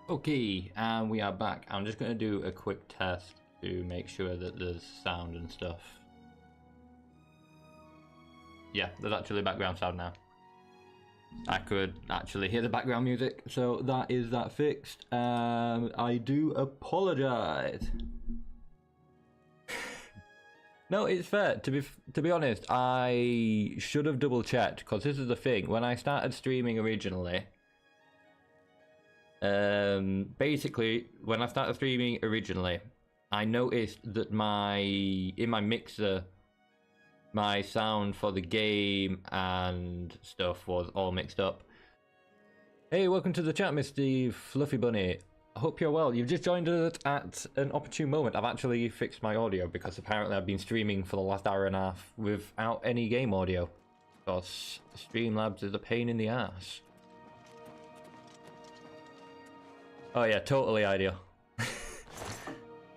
Okay, and we are back. I'm just going to do a quick test to make sure that there's sound and stuff. Yeah, there's actually background sound now. I could actually hear the background music, so that is that fixed. I do apologize. No, it's fair. To be honest, I should have double checked, because this is the thing. When I started streaming originally, basically when I started streaming originally, I noticed that in my mixer, my sound for the game and stuff was all mixed up. Hey, welcome to the chat, Mr. Fluffy Bunny. I hope you're well. You've just joined us at an opportune moment. I've actually fixed my audio because apparently I've been streaming for the last hour and a half without any game audio, because Streamlabs is a pain in the ass. Oh yeah, totally ideal.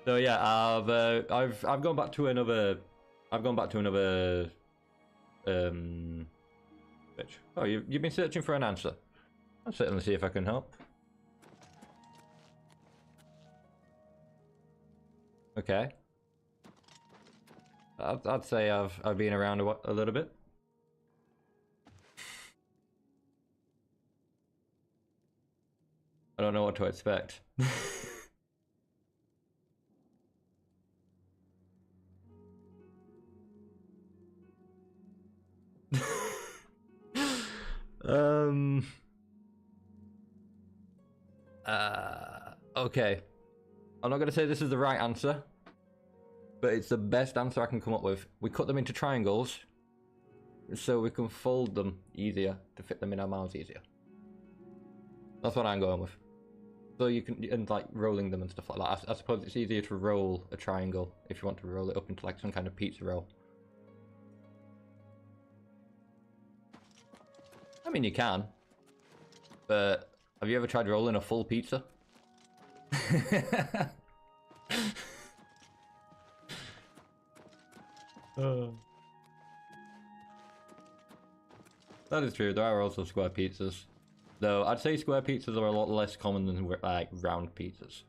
So yeah, I've gone back to another. Bitch. Oh, you've been searching for an answer. I'll certainly see if I can help. Okay. I'd say I've been around a little bit. I don't know what to expect. Okay. I'm not going to say this is the right answer, but it's the best answer I can come up with. We cut them into triangles so we can fold them easier to fit them in our mouths easier. That's what I'm going with. So you can, and like rolling them and stuff like that. I suppose it's easier to roll a triangle if you want to roll it up into like some kind of pizza roll. I mean, you can, but have you ever tried rolling a full pizza? That is true. There are also square pizzas, though I'd say square pizzas are a lot less common than like round pizzas.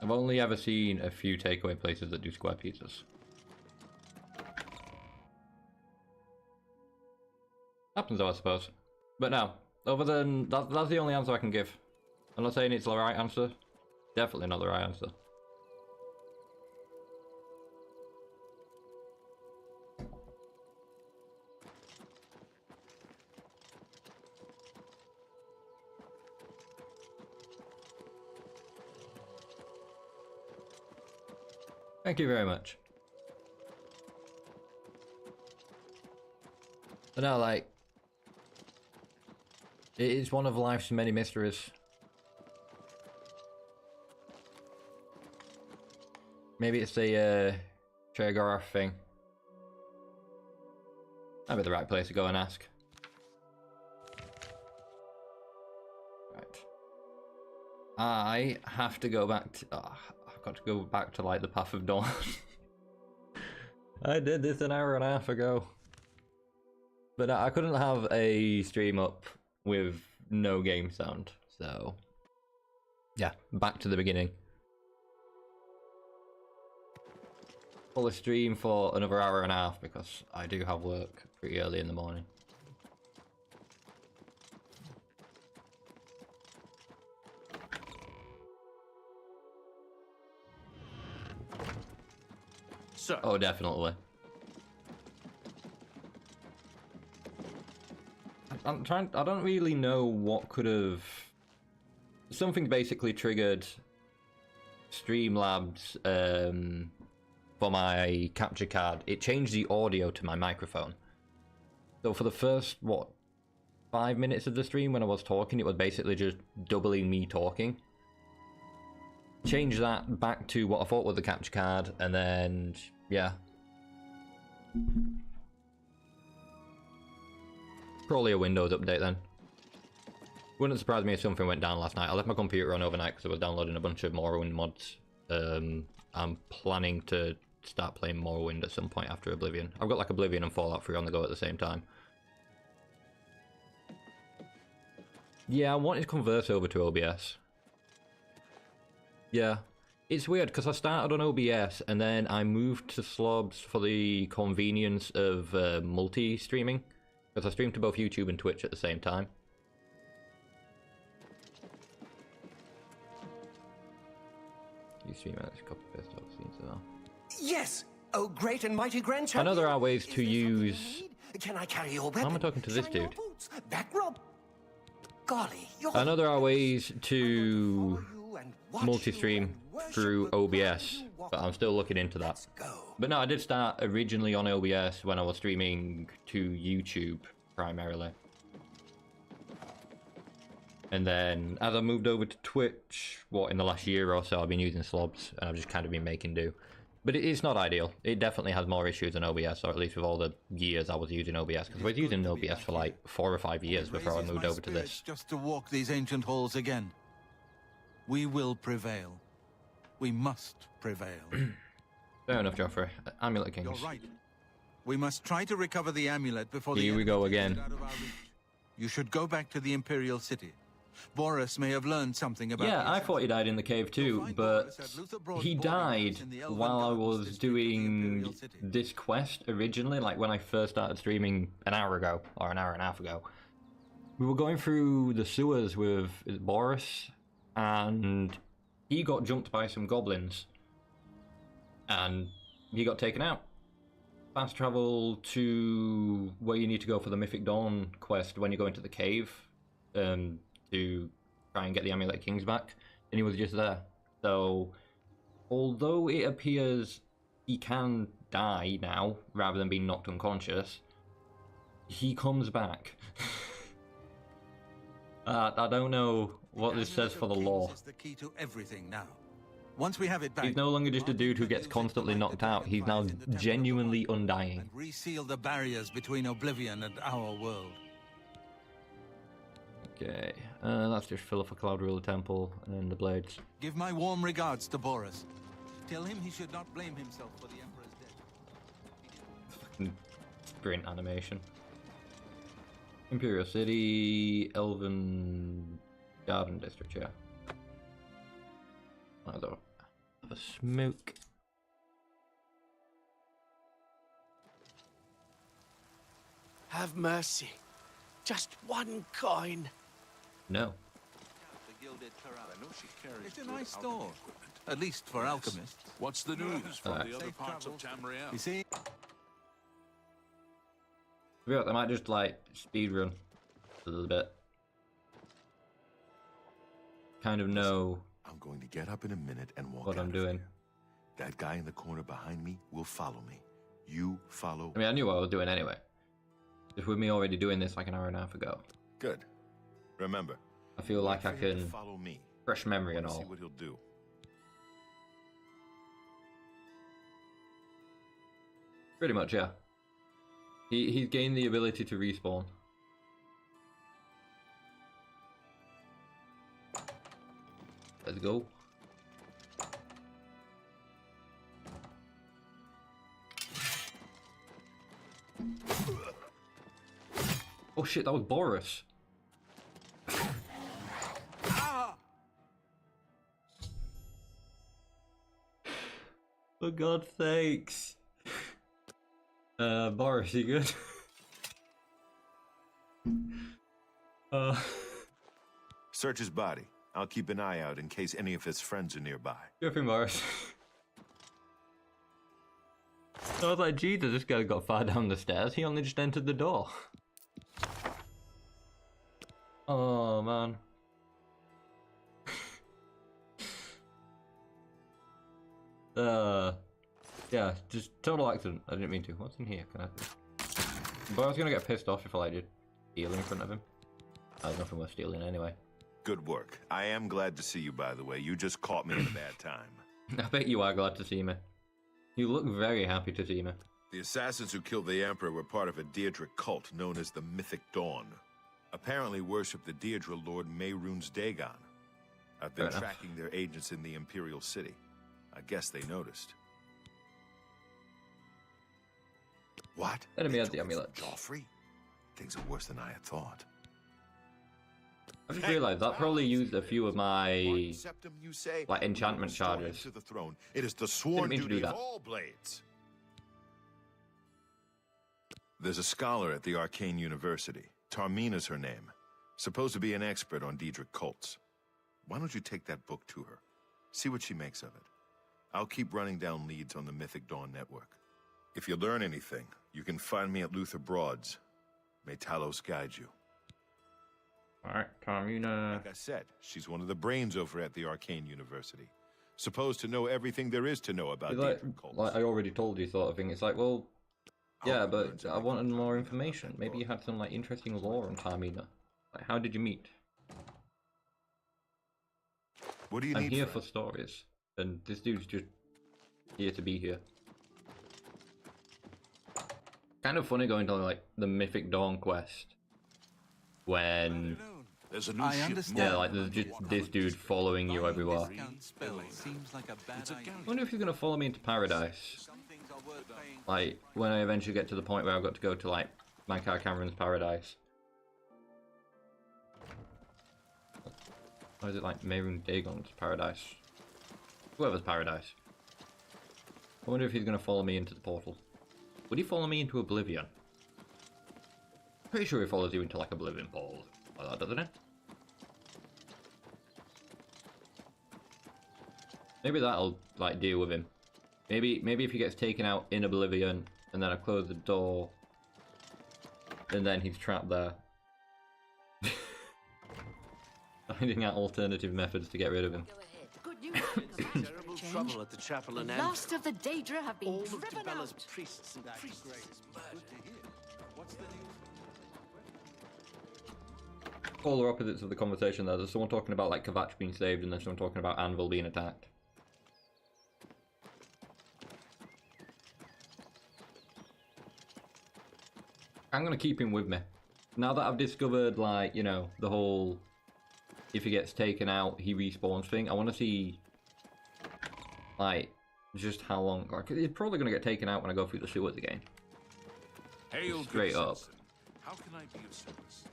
I've only ever seen a few takeaway places that do square pizzas. Happens though, I suppose. But no, other than that's the only answer I can give. I'm not saying it's the right answer. Definitely not the right answer. Thank you very much. But no, like, it is one of life's many mysteries. Maybe it's the Trigger thing. That'd be the right place to go and ask. Right. I have to go back to... I've got to go back to, like, the Path of Dawn. I did this an hour and a half ago. But I couldn't have a stream up with no game sound, so... Yeah, back to the beginning. Pull a stream for another hour and a half because I do have work pretty early in the morning. So. Oh, definitely. I don't really know what could have... Something basically triggered Streamlabs for my capture card. It changed the audio to my microphone. So for the first, 5 minutes of the stream when I was talking, it was basically just doubling me talking. Changed that back to what I thought was the capture card, and then, yeah. Probably a Windows update then. Wouldn't surprise me if something went down last night. I left my computer on overnight because I was downloading a bunch of Morrowind mods. I'm planning to start playing Morrowind at some point after Oblivion. I've got like Oblivion and Fallout 3 on the go at the same time. Yeah, I wanted to convert over to OBS. Yeah. It's weird because I started on OBS and then I moved to Slobs for the convenience of multi-streaming. Because I stream to both YouTube and Twitch at the same time. You stream at this copy paste I've seen so well. Yes! Oh, great and mighty grand champion. I know there are ways to use... Can I carry your weapon? How am I talking to this dude? Back rob. Golly, I know there are ways to multi-stream through OBS, but I'm still looking into that. But no, I did start originally on OBS when I was streaming to YouTube primarily. And then as I moved over to Twitch, in the last year or so, I've been using Slobs, and I've just kind of been making do. But it's not ideal. It definitely has more issues than OBS, or at least with all the years I was using OBS, because I was using OBS for like 4 or 5 years before I moved over to this. Just to walk these ancient halls again. We will prevail. We must prevail. Fair enough, Joffrey. Amulet Kings. You're right. We must try to recover the amulet before the Here we go again. out of our reach. You should go back to the Imperial City. Boris may have learned something about... Yeah, I thought he died in the cave too, but he died while I was doing this quest originally, like when I first started streaming an hour ago, or an hour and a half ago. We were going through the sewers with Boris, and he got jumped by some goblins, and he got taken out. Fast travel to where you need to go for the Mythic Dawn quest when you go into the cave, to try and get the Amulet Kings back, and he was just there. So, although it appears he can die now, rather than being knocked unconscious, he comes back. I don't know what this says for the lore. The key to everything now. Once we have it back, He's no longer just a dude who gets constantly knocked out, he's now genuinely undying. and reseal the barriers between Oblivion and our world. Okay, let's just fill up a Cloud Ruler Temple and the blades. Give my warm regards to Boris. Tell him he should not blame himself for the Emperor's death. Fucking sprint animation. Imperial City, Elven Garden District, yeah. Have a smoke. Have mercy. Just one coin. No. It's a nice store, at least for alchemists. What's the news from the other parts of Tamriel? You see? I might just like speedrun a little bit. Kind of know I'm going to get up in a minute and walk what out I'm of doing. here. That guy in the corner behind me will follow me. You follow. I mean, I knew what I was doing anyway. Just with me already doing this like an hour and a half ago. Good. Remember, I feel like I wait for him to can follow me. fresh memory and See all. what he'll do. Pretty much, yeah. He's gained the ability to respawn. Let's go. Oh shit, that was Boris. For God's sakes. Boris, you good? Search his body. I'll keep an eye out in case any of his friends are nearby. Good for Boris. I was like, Jesus, this guy got far down the stairs. He only just entered the door. Oh, man. Yeah, just total accident. I didn't mean to. What's in here? Can I... But I was gonna get pissed off if I did steal in front of him. There's nothing worth stealing anyway. Good work. I am glad to see you, by the way. You just caught me at a bad time. I bet you are glad to see me. You look very happy to see me. The assassins who killed the Emperor were part of a Daedric cult known as the Mythic Dawn. Apparently worship the Daedra Lord Mehrunes Dagon. I've been Fair enough. tracking their agents in the Imperial City. I guess they noticed. What? Enemy They had the took it from amulet. Joffrey? Things are worse than I had thought. I just realised that probably used a few of my Septum, you say, like enchantment restoring charges. to the throne. It is the sworn mean to do duty of that. all blades. There's a scholar at the Arcane University. Tarmina's her name. Supposed to be an expert on Daedric cults. Why don't you take that book to her? See what she makes of it. I'll keep running down leads on the Mythic Dawn network. If you learn anything, you can find me at Luther Broad's. May Talos guide you. Alright, Tarmina. Like I said, she's one of the brains over at the Arcane University. Supposed to know everything there is to know about Daedric cults. Like I already told you, sort of thing. It's like, well, yeah, Hope you learn but something I wanted from more that information. Maybe you book. had some like interesting lore on Tarmina. Like, how did you meet? What do you I'm need? here friend? for stories, and this dude's just here to be here. Kind of funny going to like the Mythic Dawn quest when There's a new I ship understand. yeah, like there's just this dude following you everywhere. Discount spell seems like a bad It's a idea. I wonder if he's gonna follow me into paradise. Some things are worth paying. Like when I eventually get to the point where I've got to go to like Mankar Cameron's paradise. Or is it like Mehrunes Dagon's paradise? Whoever's paradise. I wonder if he's gonna follow me into the portal. Would he follow me into Oblivion? Pretty sure he follows you into like Oblivion portal like that, doesn't it? Maybe that'll like deal with him. Maybe if he gets taken out in Oblivion and then I close the door and then he's trapped there. Finding out alternative methods to get rid of him. Good news. Terrible trouble at the chapel The in last of the Daedra have been All of driven Dibella's out. priests and priestesses murdered. Polar opposites of the conversation there. There's someone talking about like Kvatch being saved and then someone talking about Anvil being attacked. I'm gonna keep him with me. Now that I've discovered like, you know, the whole if he gets taken out he respawns thing, I wanna see like just how long, like he's probably gonna get taken out when I go through the sewers again. Hail, good Straight up. citizen. How can I be of service?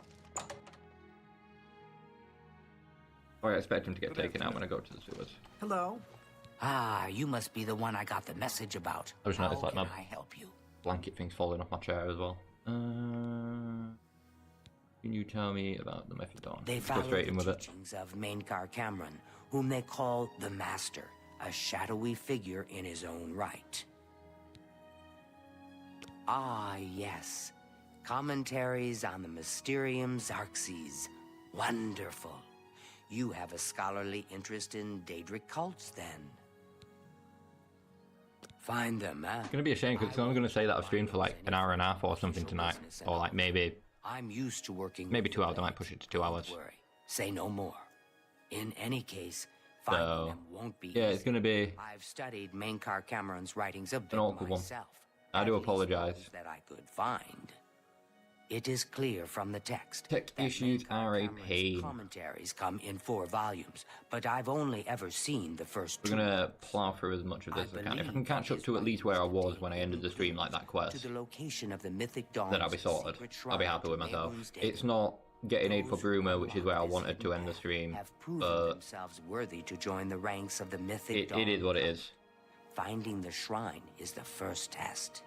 Or I expect him to get taken out when I go to the sewers. Hello? Ah, you must be the one I got the message about. I just noticed How like can my I help you? blanket thing's falling off my chair as well. Can you tell me about the Mythic Dawn? They Let's go follow straight the in with it. teachings of Mainkar Cameron, whom they call the Master, a shadowy figure in his own right. Ah, yes. Commentaries on the Mysterium Xarxes. Wonderful. You have a scholarly interest in Daedric cults, then? Find them, huh? It's gonna be a shame because I'm gonna say that I've streamed for like an hour and a half or something tonight, or like maybe I'm used to working. maybe with 2 hours. I the might blade. push it to 2 hours. Don't worry. Say no more. In any case, finding So them won't be yeah, it's easy. gonna be I've studied Mainkar Cameron's writings a bit an awkward one. myself. I do At least apologise. those that I could find. It is clear from the text Text that issues Mainkar are a Cameron's pain. commentaries come in 4 volumes, but I've only ever seen the first We're 2. gonna plow through as much of this as I can. If I can catch up to at least where I was when I ended the stream, like that to quest, the location of the Mythic Dawn, then I'll be sorted. I'll be happy with myself. It's not getting aid for Bruma, which is where I wanted to end the stream, have proven but themselves worthy to join the ranks of the Mythic Dawn. it is what it is. Finding the shrine is the first test.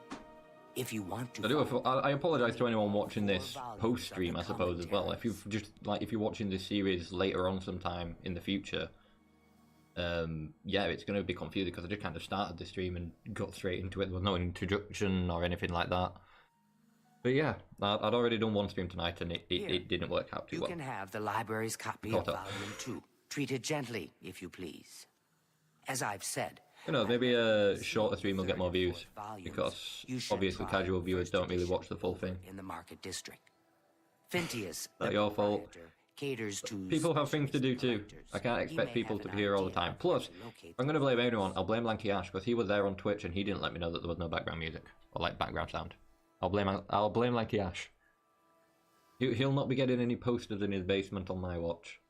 If you want to, I apologise to anyone watching this post stream, I suppose, as well. If you've just like if you're watching this series later on sometime in the future, yeah, it's going to be confusing because I just kind of started the stream and got straight into it. There was no introduction or anything like that. But yeah, I'd already done one stream tonight and it didn't work out too you well. can have the library's copy Caught of up. Volume 2. Treat it gently, if you please. As I've said, You know, maybe a shorter stream will get more views because you should obviously try casual the viewers first don't really edition watch the full thing. in the Market District. Phintius, Not the your fault. proprietor, caters to People have things to do too. collectors. I can't He expect may people have to an be here all the idea time. of Plus, where to locate if I'm going to blame anyone, I'll blame Lanky Ash because he was there on Twitch and he didn't let me know that there was no background music or like background sound. I'll blame Lanky Ash. He'll not be getting any posters in his basement on my watch.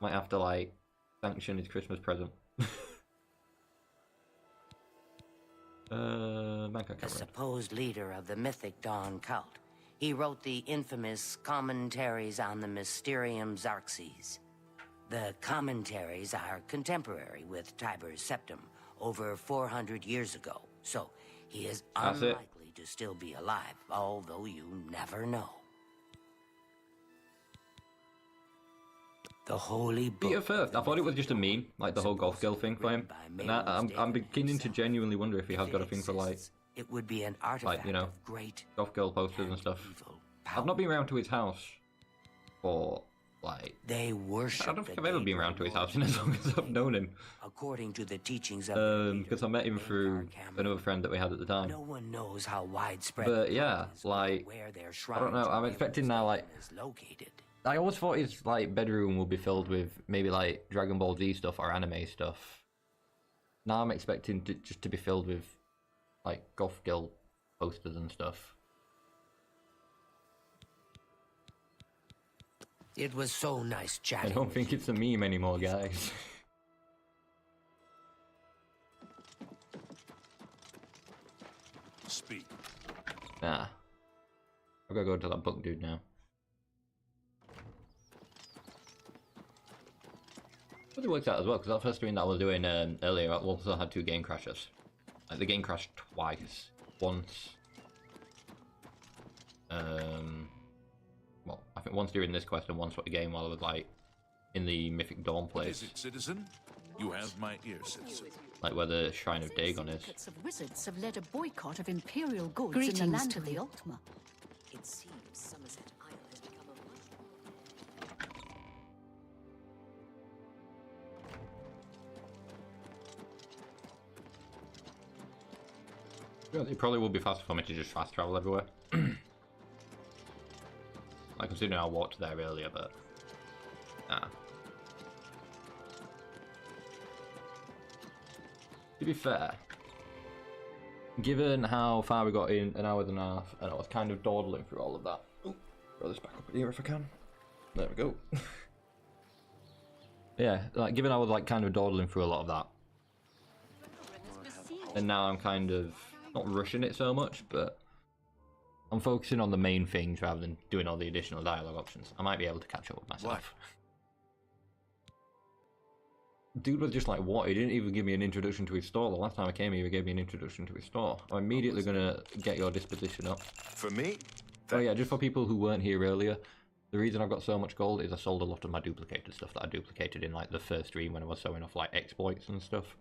Might have to like sanction his Christmas present. Banker the Cameron. supposed leader of the Mythic Dawn cult. He wrote the infamous Commentaries on the Mysterium Xarxes. The commentaries are contemporary with Tiber's Septum, over 400 years ago. So he is That's it. unlikely to still be alive, although you never know. The Holy Book. At first, I thought it was just a meme, like the whole golf girl thing for him. And I'm beginning to genuinely wonder if he has got a thing for like, it would be an artifact you know, of great golf girl posters and stuff. evil I've not been around to his house for like. They worship. I don't think I've ever been around to his house in as long as I've known him. According to the teachings of the leader, Because I met him through another friend that we had at the time. no one knows how widespread. But the yeah, cult is or like, where their I don't know. shrines I'm of expecting Raven's now, like, Dawn is located. I always thought his like bedroom would be filled with maybe like Dragon Ball Z stuff or anime stuff. Now I'm expecting to just to be filled with like Goth Girl posters and stuff. It was so nice I chatting. don't think it's a meme anymore, guys. Speak. Nah. I've got to go to that book dude now. But it works out as well, because that first stream that I was doing earlier, I also had 2 game crashes. Like, the game crashed twice. Once... well, I think once during this quest and once for the game while I was, like, in the Mythic Dawn What is place. it, citizen? You have my ear, citizen. Like, where the Shrine of Dagon is. Syndicates of wizards have led a boycott of imperial goods Greetings in the land to of the you. Ultima. It seems Somerset Isle has become a much Yeah, it probably would be faster for me to just fast travel everywhere. Like, considering I walked there earlier, but... Nah. To be fair, given how far we got in an hour and a half, and I was kind of dawdling through all of that. Oh, throw this back up here if I can. There we go. Yeah, like, given I was like kind of dawdling through a lot of that, and now I'm kind of not rushing it so much, but I'm focusing on the main things rather than doing all the additional dialogue options. I might be able to catch up with myself. Dude was just like, what? He didn't even give me an introduction to his store. The last time I came here, he gave me an introduction to his store. I'm immediately gonna get your disposition up. For me? Oh yeah, just for people who weren't here earlier, the reason I've got so much gold is I sold a lot of my duplicated stuff that I duplicated in like the first stream when I was showing off like exploits and stuff.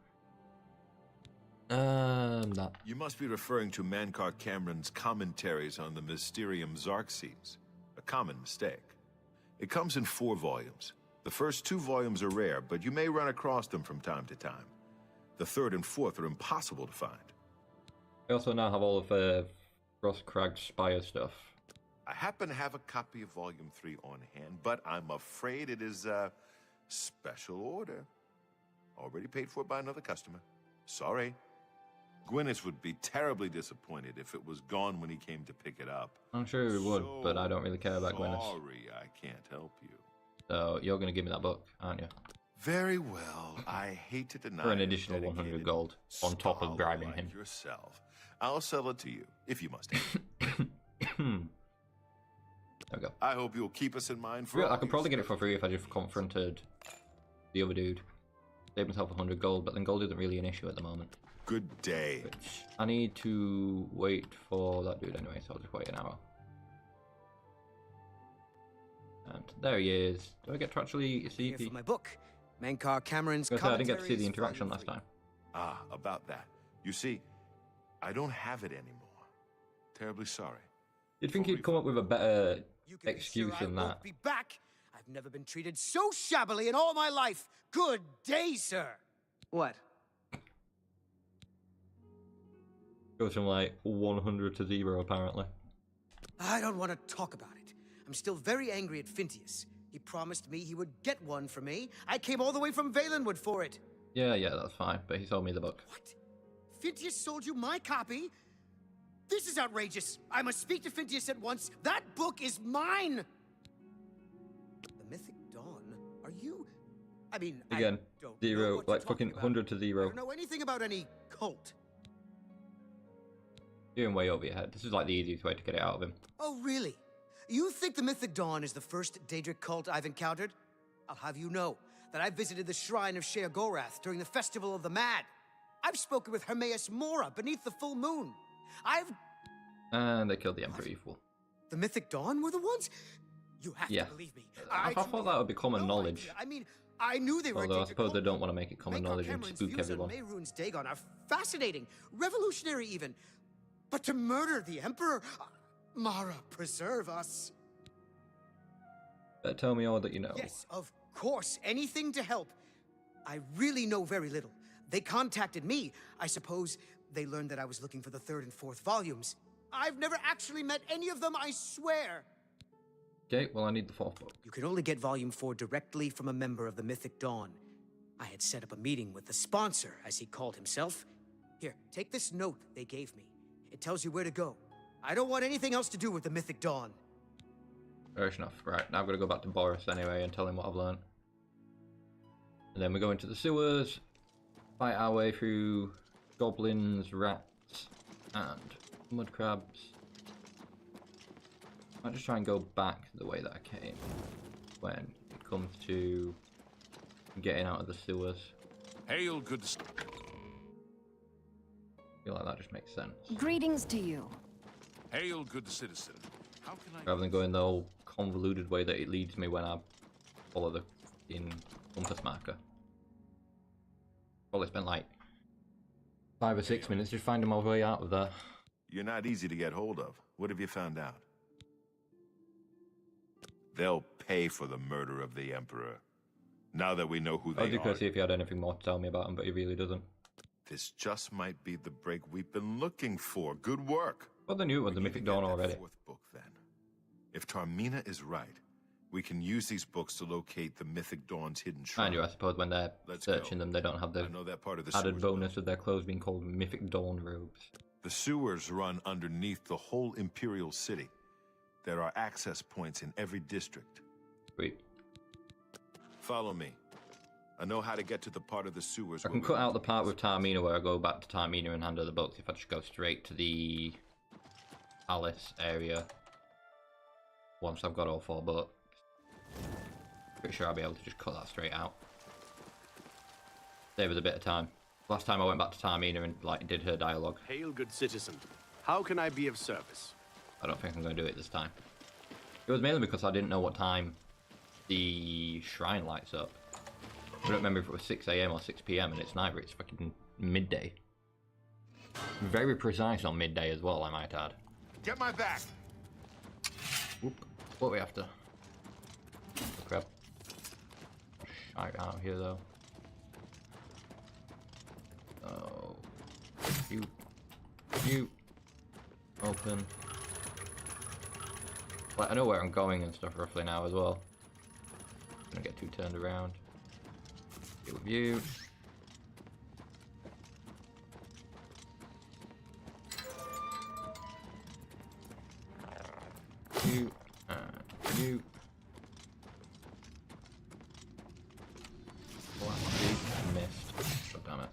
That. You must be referring to Mankar Cameron's commentaries on the Mysterium Xarxes. A common mistake. It comes in 4 volumes. The first 2 volumes are rare, but you may run across them from time to time. The 3rd and 4th are impossible to find. I also now have all of Frostcragg's Spies stuff. I happen to have a copy of Volume 3 on hand, but I'm afraid it is a special order. Already paid for by another customer. Sorry. Gwyneth would be terribly disappointed if it was gone when he came to pick it up. I'm sure he would, but I don't really care about Gwyneth. Sorry, I can't help you. So you're going to give me that book, aren't you? Very well. I hate to deny For an a additional 100 dedicated gold on top of scholar bribing like him. yourself. I'll sell it to you if you must. Have it. There we go. I hope you'll keep us in mind for. Yeah, I all could your probably get it for special free if I just confronted the other dude. Save myself 100 gold, but then gold isn't really an issue at the moment. Good day. Which I need to wait for that dude anyway, so I'll just wait an hour. And there he is. Do I get to actually see Here the... for my book, Mankar Cameron's I didn't get to see the Commentaries, interaction Volume last 3. time. Ah, about that. You see, I don't have it anymore. Terribly sorry. You'd think he'd come up with a better You can be excuse sure than I that. won't be back. I've never been treated so shabbily in all my life. Good day, sir. What? Goes from like 100 to 0 apparently. I don't want to talk about it. I'm still very angry at Phintius. He promised me he would get one for me. I came all the way from Valenwood for it. Yeah, that's fine, but he sold me the book. What? Phintius sold you my copy? This is outrageous. I must speak to Phintius at once. That book is mine. The Mythic Dawn? Are you... I mean, Again, I don't know 0, what you're like fucking talking about. 100 to I 0. don't know anything about any cult. You're in way over your head. This is like the easiest way to get it out of him. Oh, really? You think the Mythic Dawn is the first Daedric cult I've encountered? I'll have you know that I visited the shrine of Sheogorath during the Festival of the Mad. I've spoken with Hermaeus Mora beneath the full moon. And they killed the Emperor, you fool. The Mythic Dawn were the ones? You have to believe me. I thought that would be common knowledge. I mean, I knew they were. Although I Daedric suppose they cult. don't want to make it common knowledge and Cameron's spook views on everyone. Mehrunes Dagon are fascinating, revolutionary even. But to murder the Emperor, Mara, preserve us. Tell me all that you know. Yes, of course, anything to help. I really know very little. They contacted me. I suppose they learned that I was looking for the 3rd and 4th volumes. I've never actually met any of them, I swear. Okay, well I need the 4th book. You can only get Volume 4 directly from a member of the Mythic Dawn. I had set up a meeting with the sponsor, as he called himself. Here, take this note they gave me. It tells you where to go. I don't want anything else to do with the Mythic Dawn. Fair enough. Right, now I've got to go back to Boris anyway and tell him what I've learned. And then we go into the sewers, fight our way through goblins, rats, and mud crabs. I'll just try and go back the way that I came when it comes to getting out of the sewers. Hail, good. I feel like that just makes sense. Greetings to you. Hail, good citizen. How can I? Rather than going the whole convoluted way that it leads me when I follow the compass marker. Probably spent like 5 or 6 minutes just finding my way out of there. You're not easy to get hold of. What have you found out? They'll pay for the murder of the Emperor. Now that we know who they I'd are. see if he had anything more to tell me about him, but he really doesn't. This just might be the break we've been looking for. Good work. Well, they knew it was the We need Mythic to get Dawn that already. 4th book, then. If Tarmina is right, we can use these books to locate the Mythic Dawn's hidden shrine. Mind you, I suppose when they're Let's searching go. them, they don't have the I know that part of the added sewers bonus of their clothes being called Mythic Dawn robes. The sewers run underneath the whole Imperial City. There are access points in every district. Sweet. Follow me. I know how to get to the part of the sewers I where can we cut want out the to part visit. with Tarmina where I go back to Tarmina and hand her the books if I just go straight to the Alice area once I've got all 4 books. Pretty sure I'll be able to just cut that straight out. Save us a bit of time. Last time I went back to Tarmina and like did her dialogue. Hail, good citizen. How can I be of service? I don't think I'm going to do it this time. It was mainly because I didn't know what time the shrine lights up. I don't remember if it was 6 AM or 6 PM, and it's neither. It's fucking midday. Very precise on midday as well, I might add. Get my back! Whoop. What are we after? Oh, crap. Shite out here though. Oh. You. Open. Like, I know where I'm going and stuff roughly now as well. Gonna get too turned around. Deal with you. You. You. Missed. God damn it.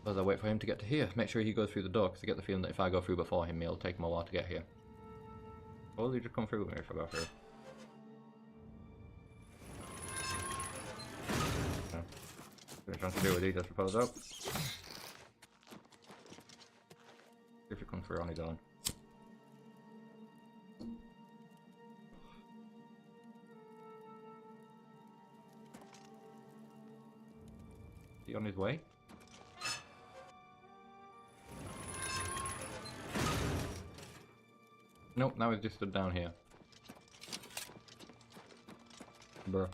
As I wait for him to get to here, make sure he goes through the door, because I get the feeling that if I go through before him, it'll take him a while to get here. Or will he just come through with me if I go through? What trying to do with these, I suppose, up. See if he comes through on his own. Is he on his way? Nope, now he's just stood down here. Bruh.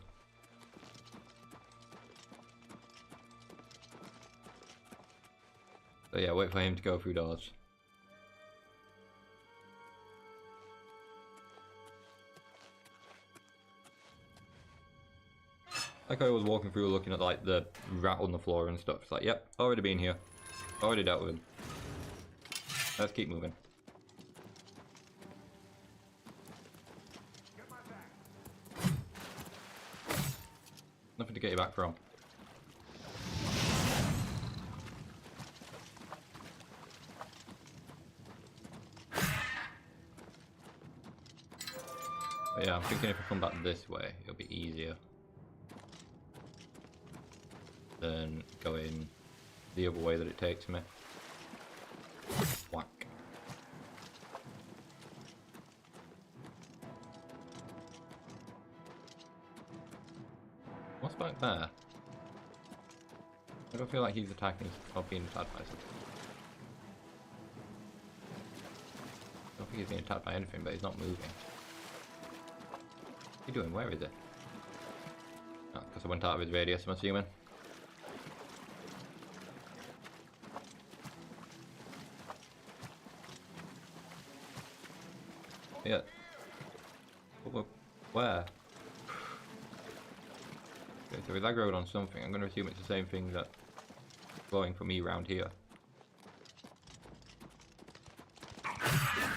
So yeah, wait for him to go through doors. Like I was walking through looking at like the rat on the floor and stuff. It's like, yep, already been here. Already dealt with him. Let's keep moving. Nothing to get you back from. But yeah, I'm thinking if I come back this way, it'll be easier than going the other way that it takes me. Whack. What's back there? I don't feel like he's attacking or being attacked by something. I don't think he's being attacked by anything, but he's not moving. What's he doing? Where is he? Oh, because I went out of his radius, I'm assuming. Yeah. Where? Okay, so he's aggroed on something. I'm going to assume it's the same thing that's going for me around here.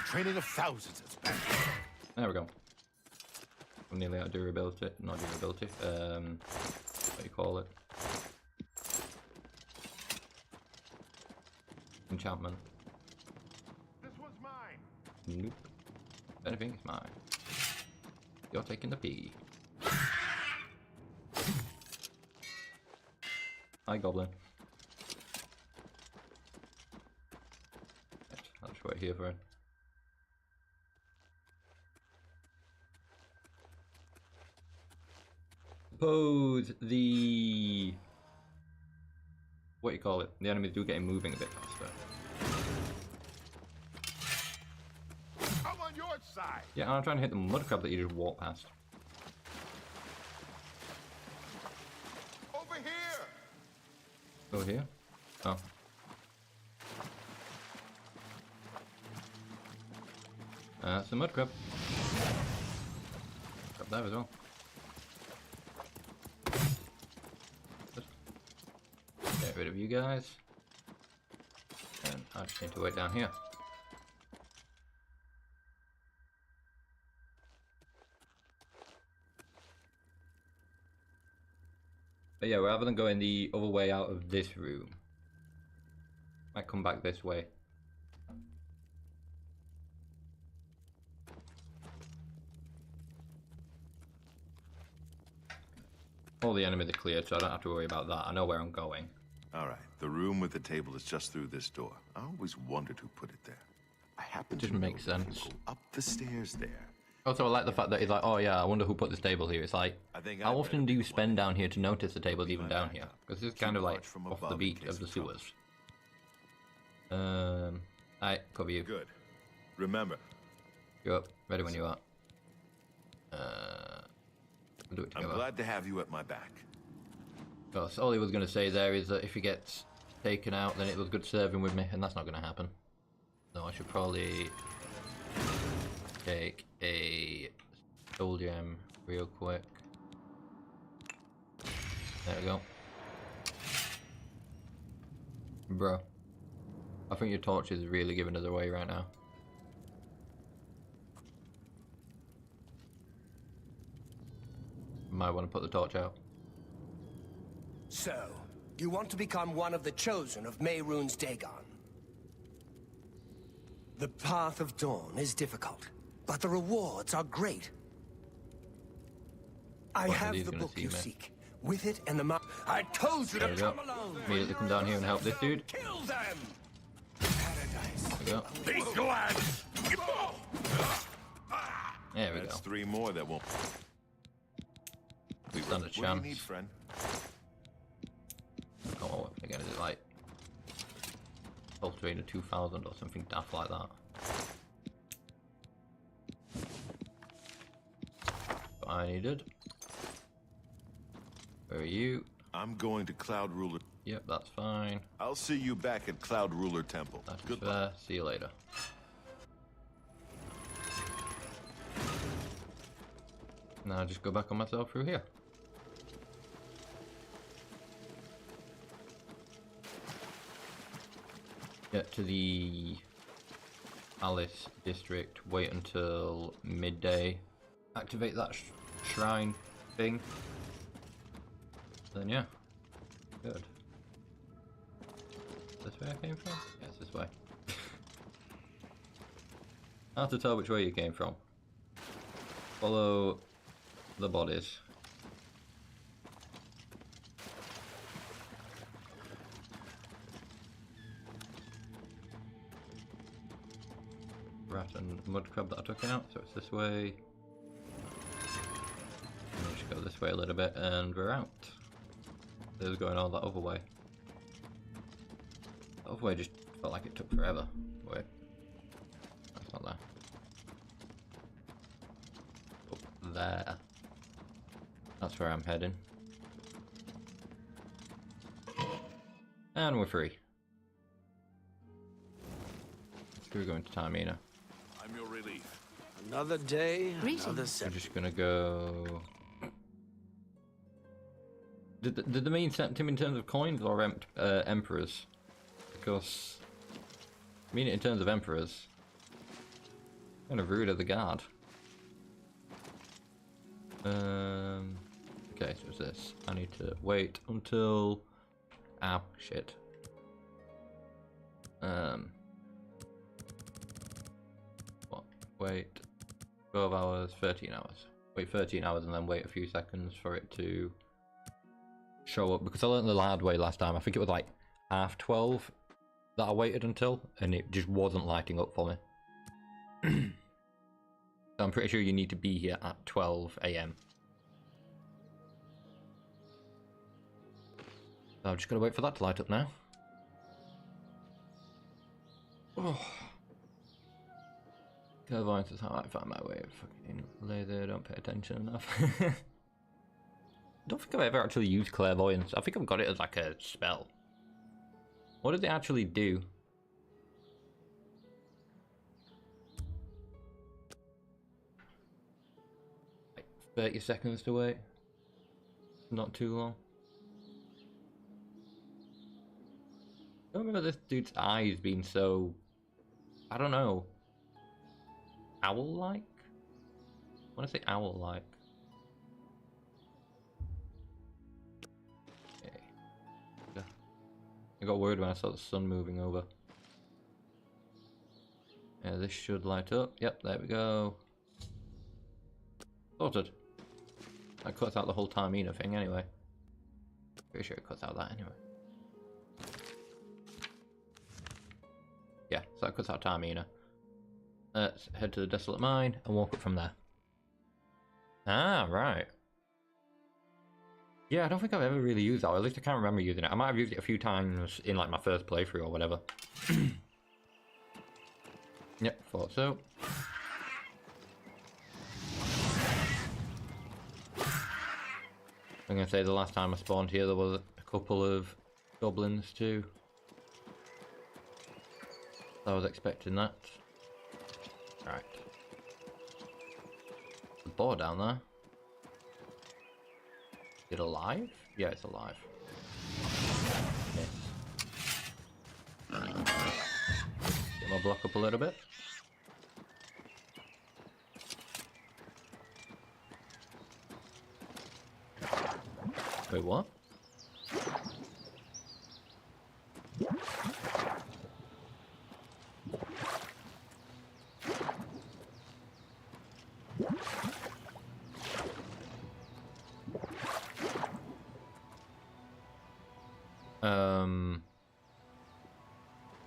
Training of thousands is back. There we go. I'm nearly out of durability. Not durability. What do you call it? Enchantment. This one's mine. Nope. If anything, it's mine. You're taking the pee. Hi, Goblin. I'll just wait here for him. Suppose the... what do you call it? The enemies do get him moving a bit faster. I'm on your side. Yeah, I'm trying to hit the mud crab that you just walked past. Over here. Over here? Oh. That's the mud crab. Crab there as well. Just get rid of you guys. And I just need to wait down here. But yeah, rather than going the other way out of this room, I come back this way. All the enemies are cleared, so I don't have to worry about that. I know where I'm going. All right, the room with the table is just through this door. I always wondered who put it there. I happen to Doesn't know make you can sense. go up the stairs there. Also, I like the fact that he's like, oh yeah, I wonder who put this table here. It's like, how often do you spend down here to notice the table's even down here? Because this is kind of like off the beat of the sewers. Alright, cover you. Good. Remember. You're up. Ready when you are. We'll do it together. I'm glad to have you at my back. Because all he was going to say there is that if he gets taken out, then it was good serving with me, and that's not going to happen. So I should probably take a soul gem real quick. There we go. Bro, I think your torch is really giving us away right now. Might want to put the torch out. So, you want to become one of the chosen of Mehrunes Dagon? The path of dawn is difficult, but the rewards are great. I have the book you seek. With it and the map. I told you to come alone. Immediately come down here and help this dude. Kill them. Paradise. There we go. Be glad. There we go. That's three more that won't. We've done a What do chance. you need, friend? Oh, what weapon again? Is it like Ultrainer 2000 or something daft like that? But I needed. Where are you? I'm going to Cloud Ruler. Yep, that's fine. I'll see you back at Cloud Ruler Temple. That's Good fair. luck. See you later. Now just go back on myself through here. Get to the Alice district, wait until midday, activate that shrine thing, then yeah, good. This way I came from? Yes, this way. I have to tell which way you came from. Follow the bodies. Rat and mud crab that I took out, so it's this way. And we just go this way a little bit and we're out. There's going all that other way. The other way just felt like it took forever. Wait. That's not there. Up there. That's where I'm heading. And we're free. We're going to Taormina. I'm your relief. Another day, Greetings. another We're set. just gonna go. Did the main set him in terms of coins or emperors? Because I mean, in terms of emperors, kind of rude of the guard. Okay, so it's this. I need to wait until. Ow, shit. What? Wait. 12 hours, 13 hours. Wait 13 hours and then wait a few seconds for it to show up. Because I learned the hard way last time. I think it was like half 12 that I waited until, and it just wasn't lighting up for me. So I'm pretty sure you need to be here at 12 AM. So I'm just gonna wait for that to light up now. Oh. Clairvoyance is how I find my way. Fucking laser, don't pay attention enough. I don't think I've ever actually used clairvoyance. I think I've got it as like a spell. What does it actually do? Like 30 seconds to wait. Not too long. I don't remember this dude's eyes being so, I don't know, owl-like? I want to say owl-like. Okay. Yeah. I got worried when I saw the sun moving over. Yeah, this should light up. Yep, there we go. Sorted. That cuts out the whole Taormina thing anyway. Pretty sure it cuts out that anyway. Yeah, so that cuts out Taormina. Let's head to the Desolate Mine and walk up from there. Ah, right. Yeah, I don't think I've ever really used that, or at least I can't remember using it. I might have used it a few times in like my first playthrough or whatever. Yep, thought so. I'm gonna say the last time I spawned here there was a couple of goblins too. I was expecting that. Right. The boar down there. Is it alive? Yeah, it's alive. Yes. Get my block up a little bit. Wait, what?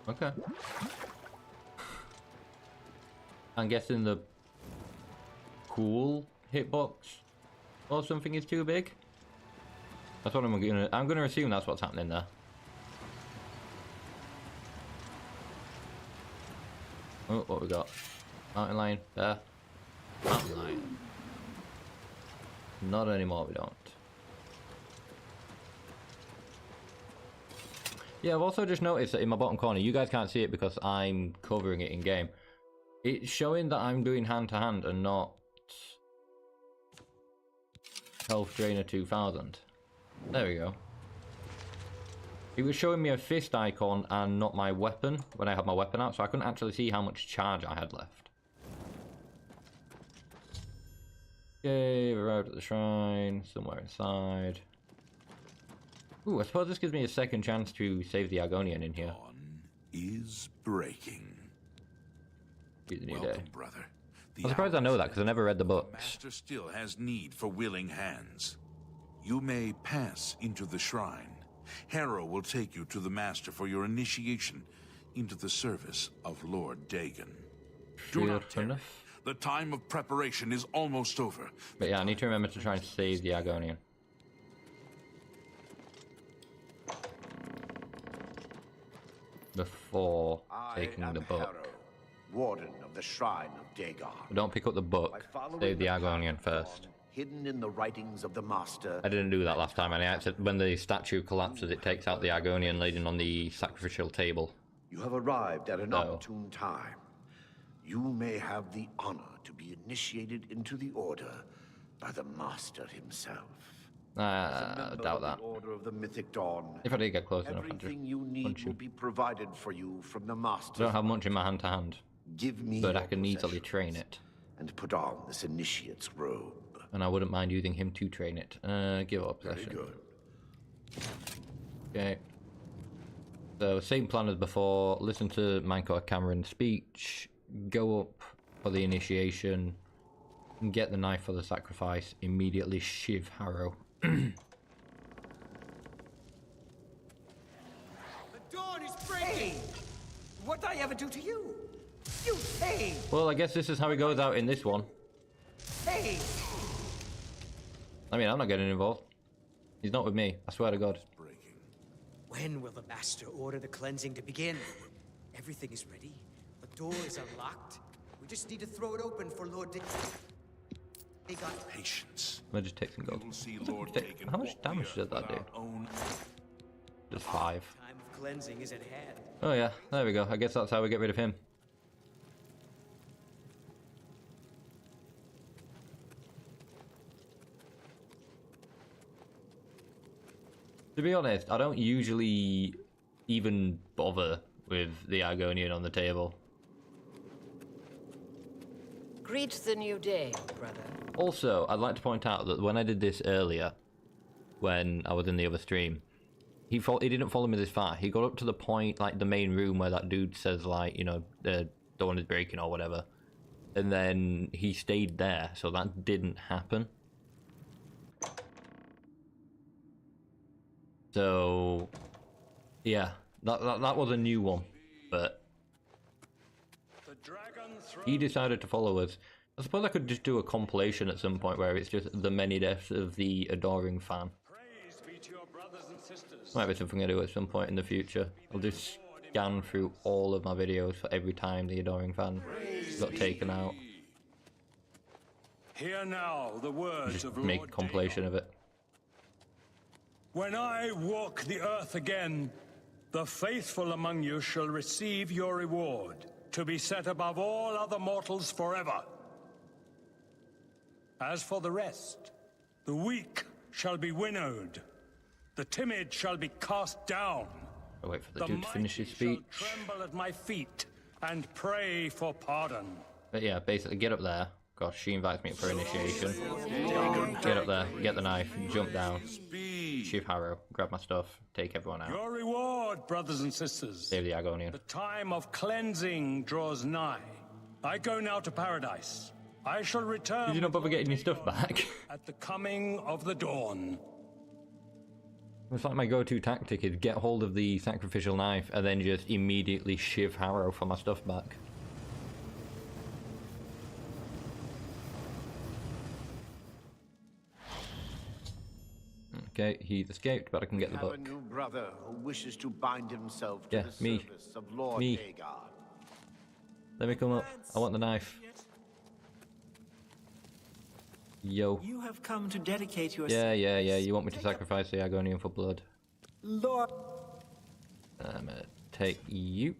Okay. I'm guessing the cool hitbox or something is too big. That's what I'm gonna assume that's what's happening there. Oh, what we got? Mountain lion there. Mountain lion. Not anymore, we don't. Yeah, I've also just noticed that in my bottom corner, you guys can't see it because I'm covering it in game. It's showing that I'm doing hand to hand and not Health Drainer 2000. There we go. It was showing me a fist icon and not my weapon when I had my weapon out, so I couldn't actually see how much charge I had left. Okay, we arrived at the shrine, somewhere inside. Ooh, I suppose this gives me a second chance to save the Argonian in here. Dawn is breaking. Be the new Welcome, day. brother. I'm surprised I know that because I never read the The books. Master still has need for willing hands. You may pass into the shrine. Harrow will take you to the Master for your initiation into the service of Lord Dagon. Do Fair not tarry. enough. The time of preparation is almost over. But yeah, I need to remember to try and save the Argonian. Before taking the book. Warden of the Shrine of Dagon. But don't pick up the book. Save the Argonian first. Hidden in the writings of the Master. I didn't do that last time, and I actually, when the statue collapses, it takes out the Argonian leaning on the sacrificial table. You have arrived at an No. opportune time. You may have the honor to be initiated into the Order by the Master himself. I doubt that. The Order of the Mythic Dawn. If I did get close enough, I'd just Everything you punch need you. will be provided for you from the Master. I don't have much in my hand-to-hand, Give me but I your can easily possessions train it. and put on this initiate's robe. And I wouldn't mind using him to train it. Give up Very possession. good. Okay. So, same plan as before. Listen to Minecraft Cameron's speech. Go up for the initiation. And get the knife for the sacrifice. Immediately shiv Harrow. The dawn is breaking! What did I ever do to you? You pain! Well, I guess this is how it goes out in this one. Hey! I mean, I'm not getting involved. He's not with me. I swear to God. When will the Master order the cleansing to begin? Everything is ready. The door is unlocked. We just need to throw it open for Lord Dagon. Patience. I'll just take some gold. You will see Lord Dagon How much walk the damage earth did that with do? our own- Just 5. Time of cleansing is at hand. Oh yeah, there we go. I guess that's how we get rid of him. To be honest, I don't usually even bother with the Argonian on the table. Greet the new day, brother. Also, I'd like to point out that when I did this earlier, when I was in the other stream, he didn't follow me this far. He got up to the point, like the main room where that dude says, like, you know, the dawn is breaking or whatever. And then he stayed there, so that didn't happen. So, yeah, that was a new one, but he decided to follow us. I suppose I could just do a compilation at some point where it's just the many deaths of the adoring fan. Might be something I do at some point in the future. I'll just scan through all of my videos for every time the adoring fan got taken out. Hear now the words Just of make a Lord compilation Dagon. of it. When I walk the earth again, the faithful among you shall receive your reward, to be set above all other mortals forever. As for the rest, the weak shall be winnowed, the timid shall be cast down. I'll wait for the dude to finish his mighty speech. shall tremble at my feet and pray for pardon. But yeah, basically get up there. Gosh, she invites me up for initiation. Get up there, get the knife, jump down, shiv Harrow, grab my stuff, take everyone out. Your reward, brothers and sisters. Save the Argonian. The time of cleansing draws nigh. I go now to paradise. I shall return. Did you not bother getting your stuff back? At the coming of the dawn. It's like my go-to tactic is get hold of the sacrificial knife and then just immediately shiv Harrow for my stuff back. Okay, he's escaped, but I can get the Have book. a new brother who wishes to bind himself to Yeah, the me. service of Lord Me. Dagon. Let me come up. I want the knife. Yo. You have come to dedicate yourself. Yeah. You want me to sacrifice the Argonian for blood? Lord. I'm gonna take you.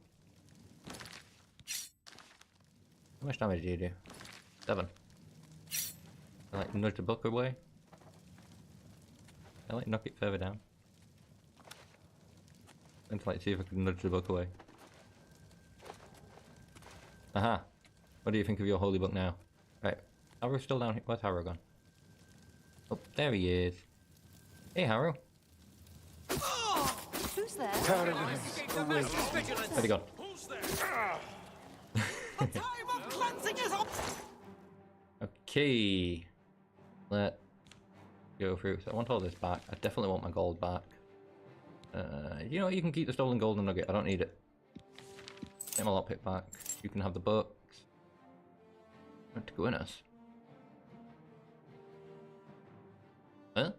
How much damage do you do? 7. I like nudge the book away. I like knock it further down. And to like see if I can nudge the book away. Aha! What do you think of your holy book now? Right, Harrow's still down here. Where's Harrow gone? Oh, there he is. Hey, Harrow. Who's there? Where'd he gone? The time of cleansing is up! Okay. Let's go through. So I want all this back. I definitely want my gold back. You know what? You can keep the stolen golden nugget. I don't need it. Get my lockpick back. You can have the books. To go in us. Huh?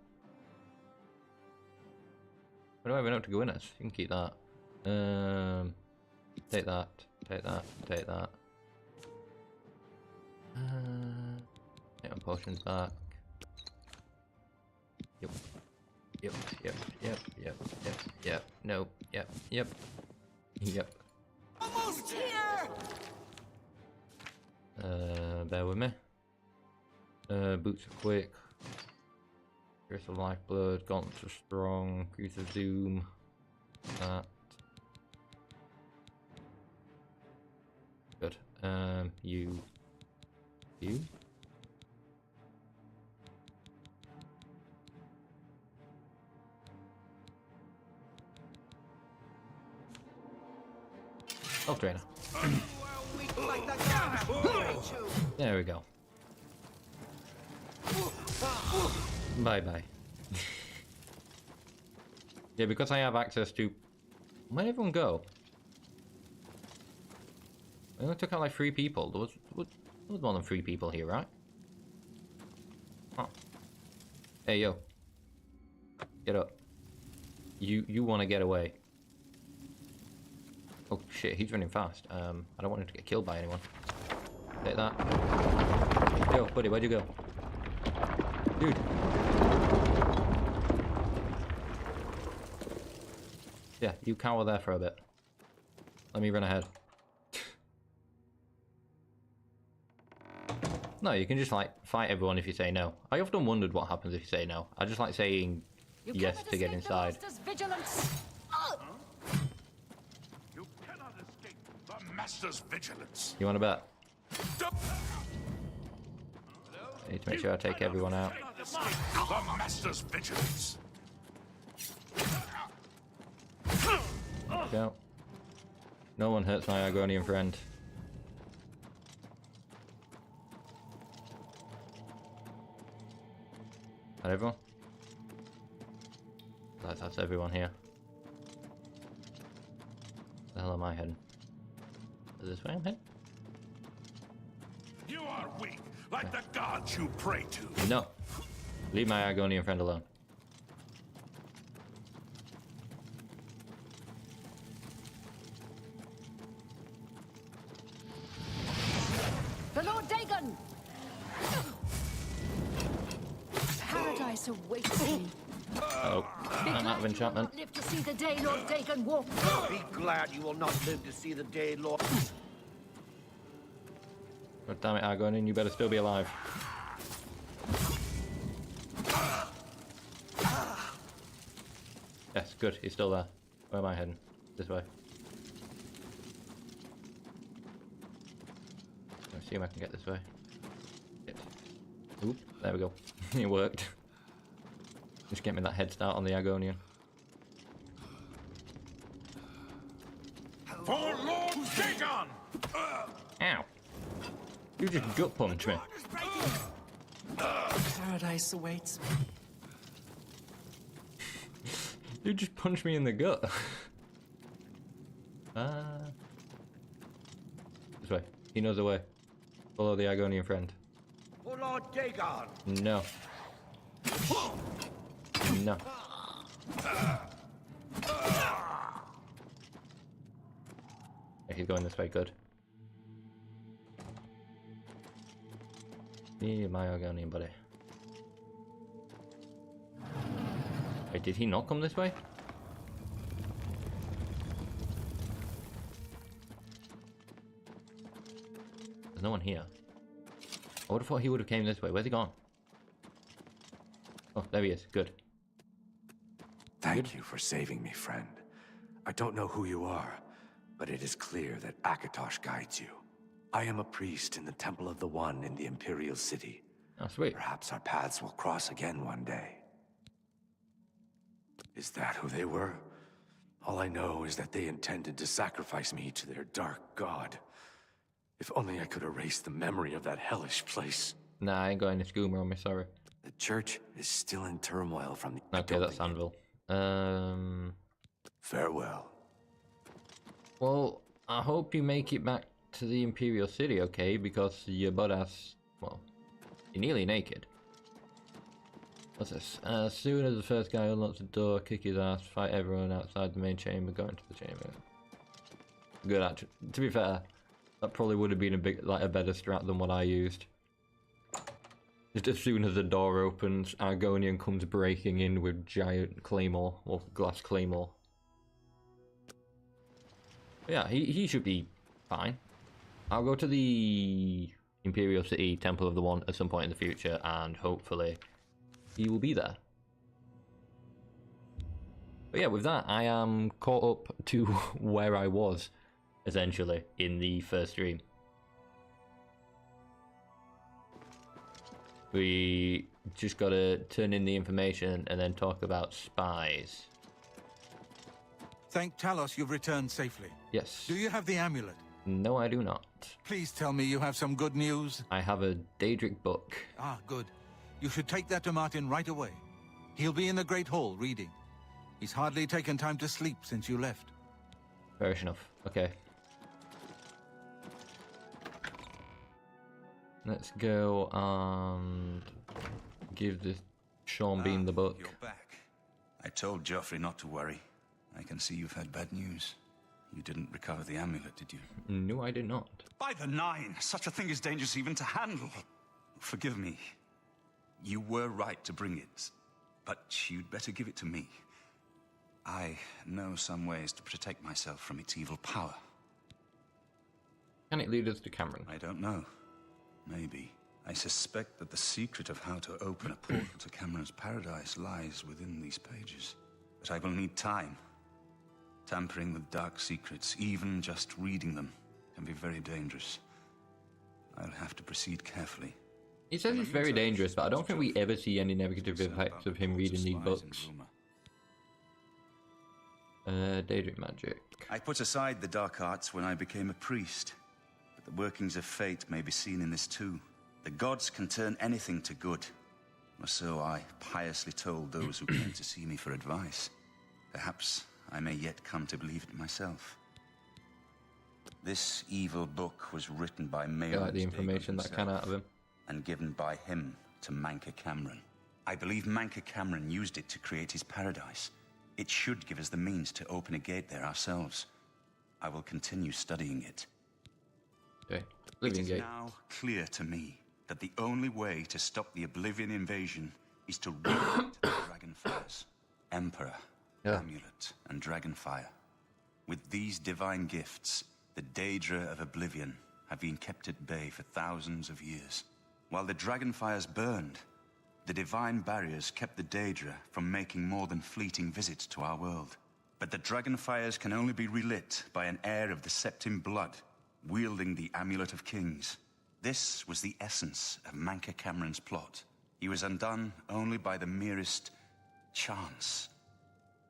What do I even know to go in us? You can keep that. Take that. Take that. Take that. Take my potions back. Yep. Yep. Yep. Yep. Yep. Yep. Yep. No. Yep. Yep. Yep. Almost here! Bear with me. Boots are quick. Curse of Lifeblood, Gauntlets are strong, Grease of Doom. That. Good. You. Oh, trainer. There we go. Bye bye. Yeah, because I have access to. Where'd everyone go? I only took out like 3 people. There was more than 3 people here, right? Oh. Hey yo. Get up. You want to get away. Oh shit, he's running fast. I don't want him to get killed by anyone. Take that. Yo, buddy, where'd you go? Dude. Yeah, you cower there for a bit. Let me run ahead. No, you can just like fight everyone if you say no. I often wondered what happens if you say no. I just like saying yes to get inside. You cannot escape the Master's vigilance. You want to bet? I need to make sure I take everyone out. The Master's vigilance. Go. No one hurts my Argonian friend. That everyone? That's everyone here. Where the hell am I heading? Is this way I'm heading? You are weak, like the gods you pray to. No. Leave my Argonian friend alone. The Lord Dagon! Paradise awaits me. Oh, I'm out of enchantment. Live to see the day Lord Dagon walk. Be glad you will not live to see the day, Lord. God damn it, Argonian, you better still be alive. Yes, good, he's still there. Where am I heading? This way. Let's see if I can get this way. Shit. Oop, there we go. It worked. Just get me that head start on the Argonian. For Lord Dagon! Ow! You just gut punched me. Paradise awaits me. You just punched me in the gut. This way. He knows the way. Follow the Argonian friend. For Lord Dagon! No. No. Yeah, he's going this way, good. Me, my Argonian buddy. Wait, did he not come this way? There's no one here. I would have thought he would have came this way. Where's he gone? Oh, there he is. Good. Thank you for saving me, friend. I don't know who you are, but it is clear that Akatosh guides you. I am a priest in the Temple of the One in the Imperial City. Oh, sweet. Perhaps our paths will cross again one day. Is that who they were? All I know is that they intended to sacrifice me to their dark god. If only I could erase the memory of that hellish place. Nah, I ain't got any skooma on me, sorry. The church is still in turmoil from the... Okay, that's Anvil. Farewell. Well, I hope you make it back to the Imperial City, okay? Because your butt ass, well, you're nearly naked. What's this? As soon as the first guy unlocks the door, kick his ass, fight everyone outside the main chamber, go into the chamber. Good, actually. To be fair, that probably would have been a better strat than what I used. Just as soon as the door opens, Argonian comes breaking in with giant claymore, or glass claymore. But yeah, he should be fine. I'll go to the Imperial City Temple of the One at some point in the future, and hopefully he will be there. But yeah, with that, I am caught up to where I was, essentially, in the first stream. We just gotta turn in the information and then talk about Spies. Thank Talos you've returned safely. Yes. Do you have the amulet? No, I do not. Please tell me you have some good news. I have a Daedric book. Ah, good. You should take that to Martin right away. He'll be in the Great Hall reading. He's hardly taken time to sleep since you left. Fair enough. Okay. Let's go and give this Sean Bean the book. You're back. I told Joffrey not to worry. I can see you've had bad news. You didn't recover the amulet, did you? No, I did not. By the Nine! Such a thing is dangerous even to handle. Forgive me. You were right to bring it, but you'd better give it to me. I know some ways to protect myself from its evil power. Can it lead us to Cameron? I don't know. Maybe. I suspect that the secret of how to open a portal to Cameron's paradise lies within these pages. But I will need time. Tampering with dark secrets, even just reading them, can be very dangerous. I'll have to proceed carefully. He says it's very dangerous, but I don't think we ever see any negative effects of him reading these books. Daedric magic. I put aside the dark arts when I became a priest. But the workings of fate may be seen in this too. The gods can turn anything to good. Or so I piously told those who came to see me for advice. Perhaps I may yet come to believe it myself. This evil book was written by Mayor. Got the information that can out of him. And given by him to Manca Cameron. I believe Manca Cameron used it to create his paradise. It should give us the means to open a gate there ourselves. I will continue studying it. Okay. Oblivion Gate. It is now clear to me that the only way to stop the Oblivion invasion is to reignite the Dragonfires. Emperor, Amulet, and Dragonfire. With these divine gifts, the Daedra of Oblivion have been kept at bay for thousands of years. While the Dragonfires burned, the divine barriers kept the Daedra from making more than fleeting visits to our world. But the Dragonfires can only be relit by an heir of the Septim blood, wielding the Amulet of Kings. This was the essence of Manca Cameron's plot. He was undone only by the merest chance.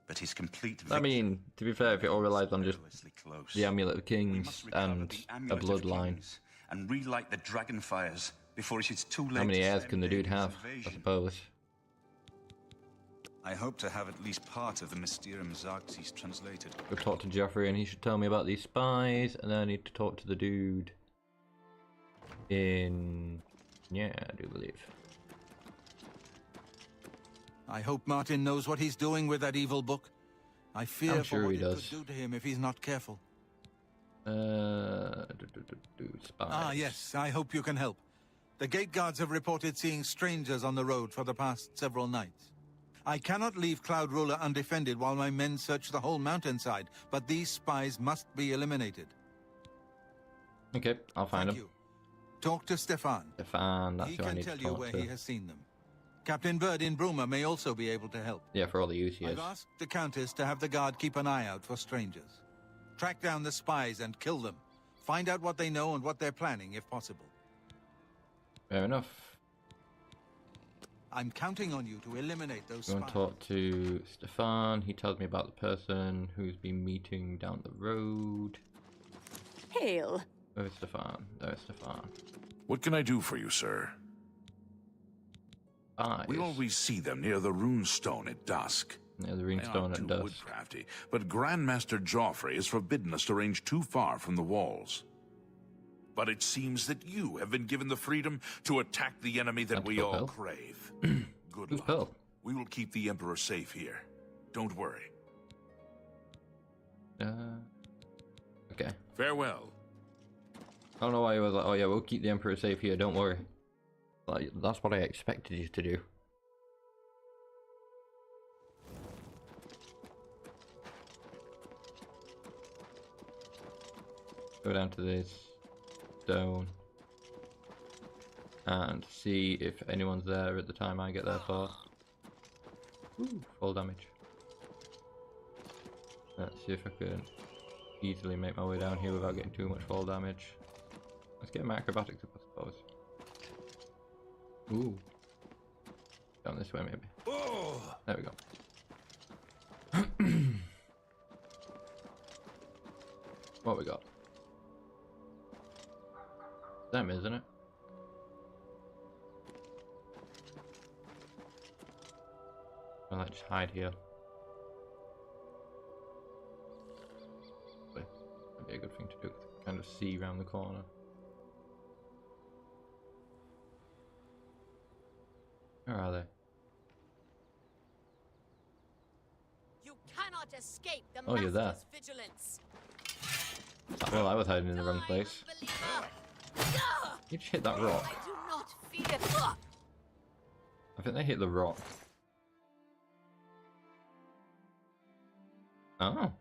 But his complete victory... I mean, to be fair, if it all relies on just the Amulet of Kings and a bloodline. And relight the Dragonfires before it is too late. How many heirs can the dude have, I suppose? I hope to have at least part of the Mysterium Xarxes translated. Go talk to Joffrey and he should tell me about these spies, and then I need to talk to the dude in... yeah, I do believe. I hope Martin knows what he's doing with that evil book. I fear I'm sure for what he it does. could do to him if he's not careful. Spies. Ah, yes, I hope you can help. The gate guards have reported seeing strangers on the road for the past several nights. I cannot leave Cloud Ruler undefended while my men search the whole mountainside, but these spies must be eliminated. Okay, I'll find him. You. Talk to Stefan. Stefan, that's he who I can need tell to you talk where to. he has seen them. Captain Bird in Bruma may also be able to help. Yeah, for all the use he has. I've asked the Countess to have the guard keep an eye out for strangers. Track down the spies and kill them. Find out what they know and what they're planning, if possible. Fair enough. I'm counting on you to eliminate those Go spies. and talk to Stefan. He tells me about the person who's been meeting down the road. Hail. Where's Stefan? There's Stefan. What can I do for you, sir? Spies. We always see them near the runestone at dusk. Near the runestone at dusk. Woodcrafty, but Grandmaster Joffrey has forbidden us to range too far from the walls. But it seems that you have been given the freedom to attack the enemy that we all crave. Good luck. We will keep the Emperor safe here. Don't worry. Okay. Farewell. I don't know why you was like, oh yeah, we'll keep the Emperor safe here, don't worry. Like, that's what I expected you to do. Go down to this stone and see if anyone's there at the time I get there for. Ooh, fall damage. Let's see if I can easily make my way down here without getting too much fall damage. Let's get my acrobatics up, I suppose. Ooh. Down this way, maybe. There we go. What we got? Them, isn't it? I'll just hide here. That'd be a good thing to do. Kind of see around the corner. Where are they? You cannot escape the you're there. master's vigilance. Well, I was hiding in the wrong place. You just hit that rock. I do not fear. I think they hit the rock. Oh.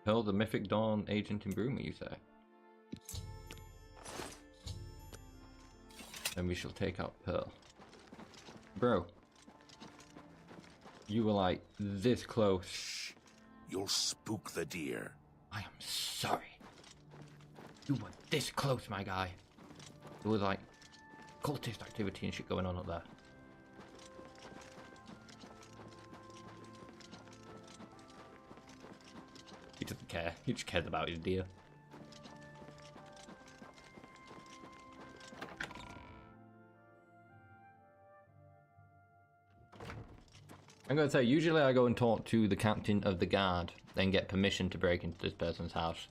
Pearl, the Mythic Dawn agent in Bruma, you say? Then we shall take out Pearl. Bro. You were like this close. Shh. You'll spook the deer. I am sorry. You were this close, my guy. There was like cultist activity and shit going on up there. He doesn't care. He just cares about his deer. I'm going to say, usually I go and talk to the captain of the guard, then get permission to break into this person's house.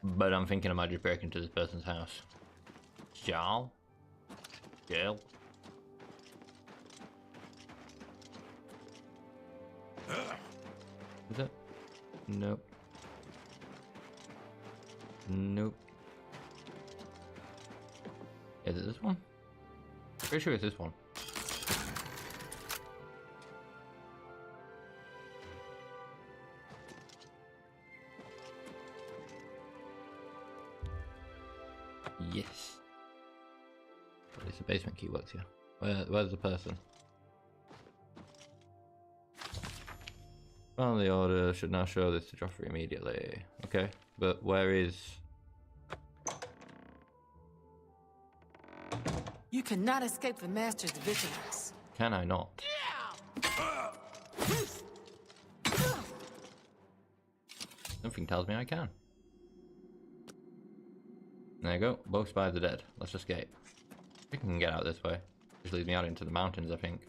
But I'm thinking I might just break into this person's house. Shall? Jail? Is it? Nope. Nope. Is it this one? Pretty sure it's this one. Yes. At least the basement key works here. Where's the person? Well, the order should now show this to Joffrey immediately. Okay, but where is... You cannot escape the master's vigilance. Can I not? Something tells me I can. There you go. Both spies are dead. Let's escape. We can get out this way. Just leads me out into the mountains, I think.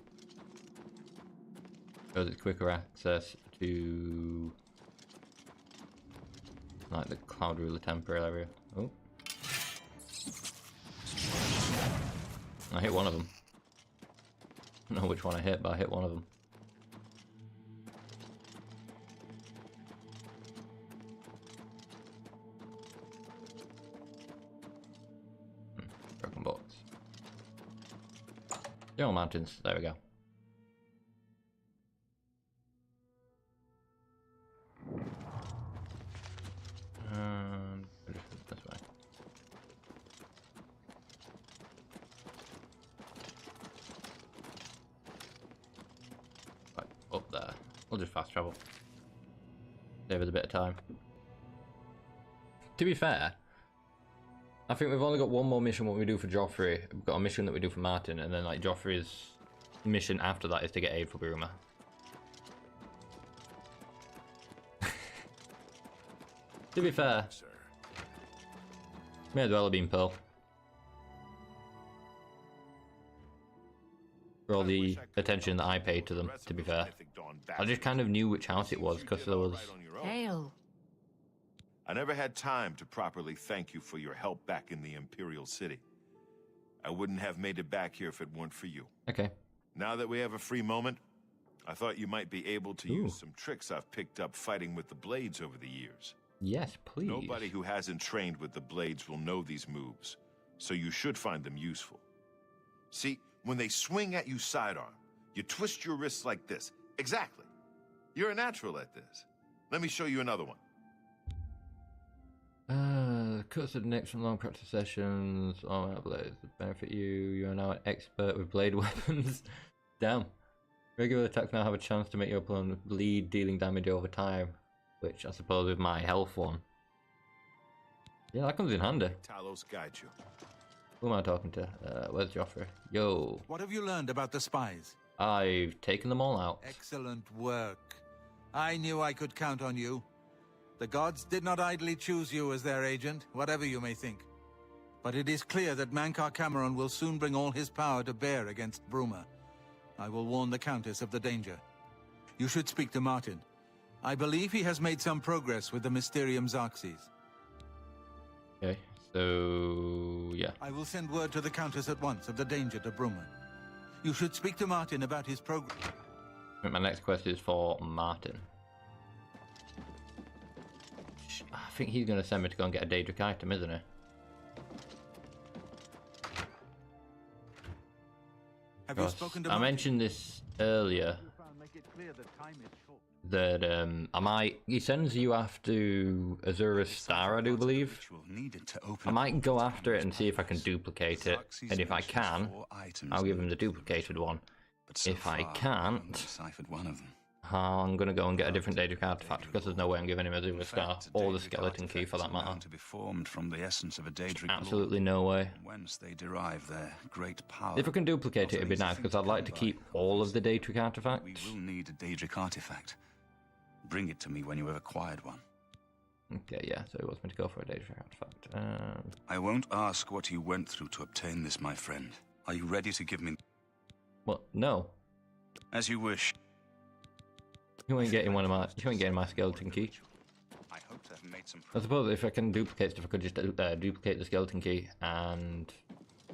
Shows it's quicker access to... like the Cloud Ruler temple area. Oh. I hit one of them. I don't know which one I hit, but I hit one of them. Broken box. Yellow mountains. There we go. This way. Right, up there. We'll just fast travel. Save us a bit of time. To be fair, I think we've only got one more mission what we do for Joffrey. We've got a mission that we do for Martin, and then like Joffrey's mission after that is to get aid for Bruma. To be fair, may as well have been Pearl. for all the attention that I paid to them, to be fair. I just kind of knew which house it was because there was... Hail. I never had time to properly thank you for your help back in the Imperial City. I wouldn't have made it back here if it weren't for you. Okay. Now that we have a free moment, I thought you might be able to use some tricks I've picked up fighting with the blades over the years. Yes, please. Nobody who hasn't trained with the blades will know these moves, so you should find them useful. See, when they swing at you sidearm, you twist your wrists like this. Exactly. You're a natural at this. Let me show you another one. Cuts of the next from long practice sessions. Oh, my blades benefit you. You are now an expert with blade weapons. Damn. Regular attacks now have a chance to make your opponent bleed, dealing damage over time. Which I suppose with my health one. Yeah, that comes in handy. Talos guide you. Who am I talking to? Where's Joffrey? Yo. What have you learned about the spies? I've taken them all out. Excellent work. I knew I could count on you. The gods did not idly choose you as their agent, whatever you may think. But it is clear that Mankar Cameron will soon bring all his power to bear against Bruma. I will warn the Countess of the danger. You should speak to Martin. I believe he has made some progress with the Mysterium Xerxes. Okay, so... yeah. I will send word to the Countess at once of the danger to Bruma. You should speak to Martin about his progress. My next quest is for Martin. I think he's going to send me to go and get a Daedric item, isn't he? Have you spoken to I mentioned this earlier. That I might... He sends you after Azura's Star, I do believe. I might go after it and see if I can duplicate it. And if I can, I'll give him the duplicated one. If I can't, I'm going to go and get a different Daedric artifact, because there's no way I'm giving him Azura's Star, or the skeleton key for that matter. To be formed from the essence of a Daedric Absolutely no way. Whence they derive their great power. If I can duplicate it, it'd be nice, because I'd like to keep all of the Daedric artifacts. We will need a Daedric artifact. Bring it to me when you have acquired one. Okay, yeah, so he wants me to go for a Daedric artifact. I won't ask what you went through to obtain this, my friend. Are you ready to give me... Well, no. As you wish. You ain't getting my skeleton key. I hope to have made some... I suppose if I can duplicate stuff, I could just duplicate the skeleton key and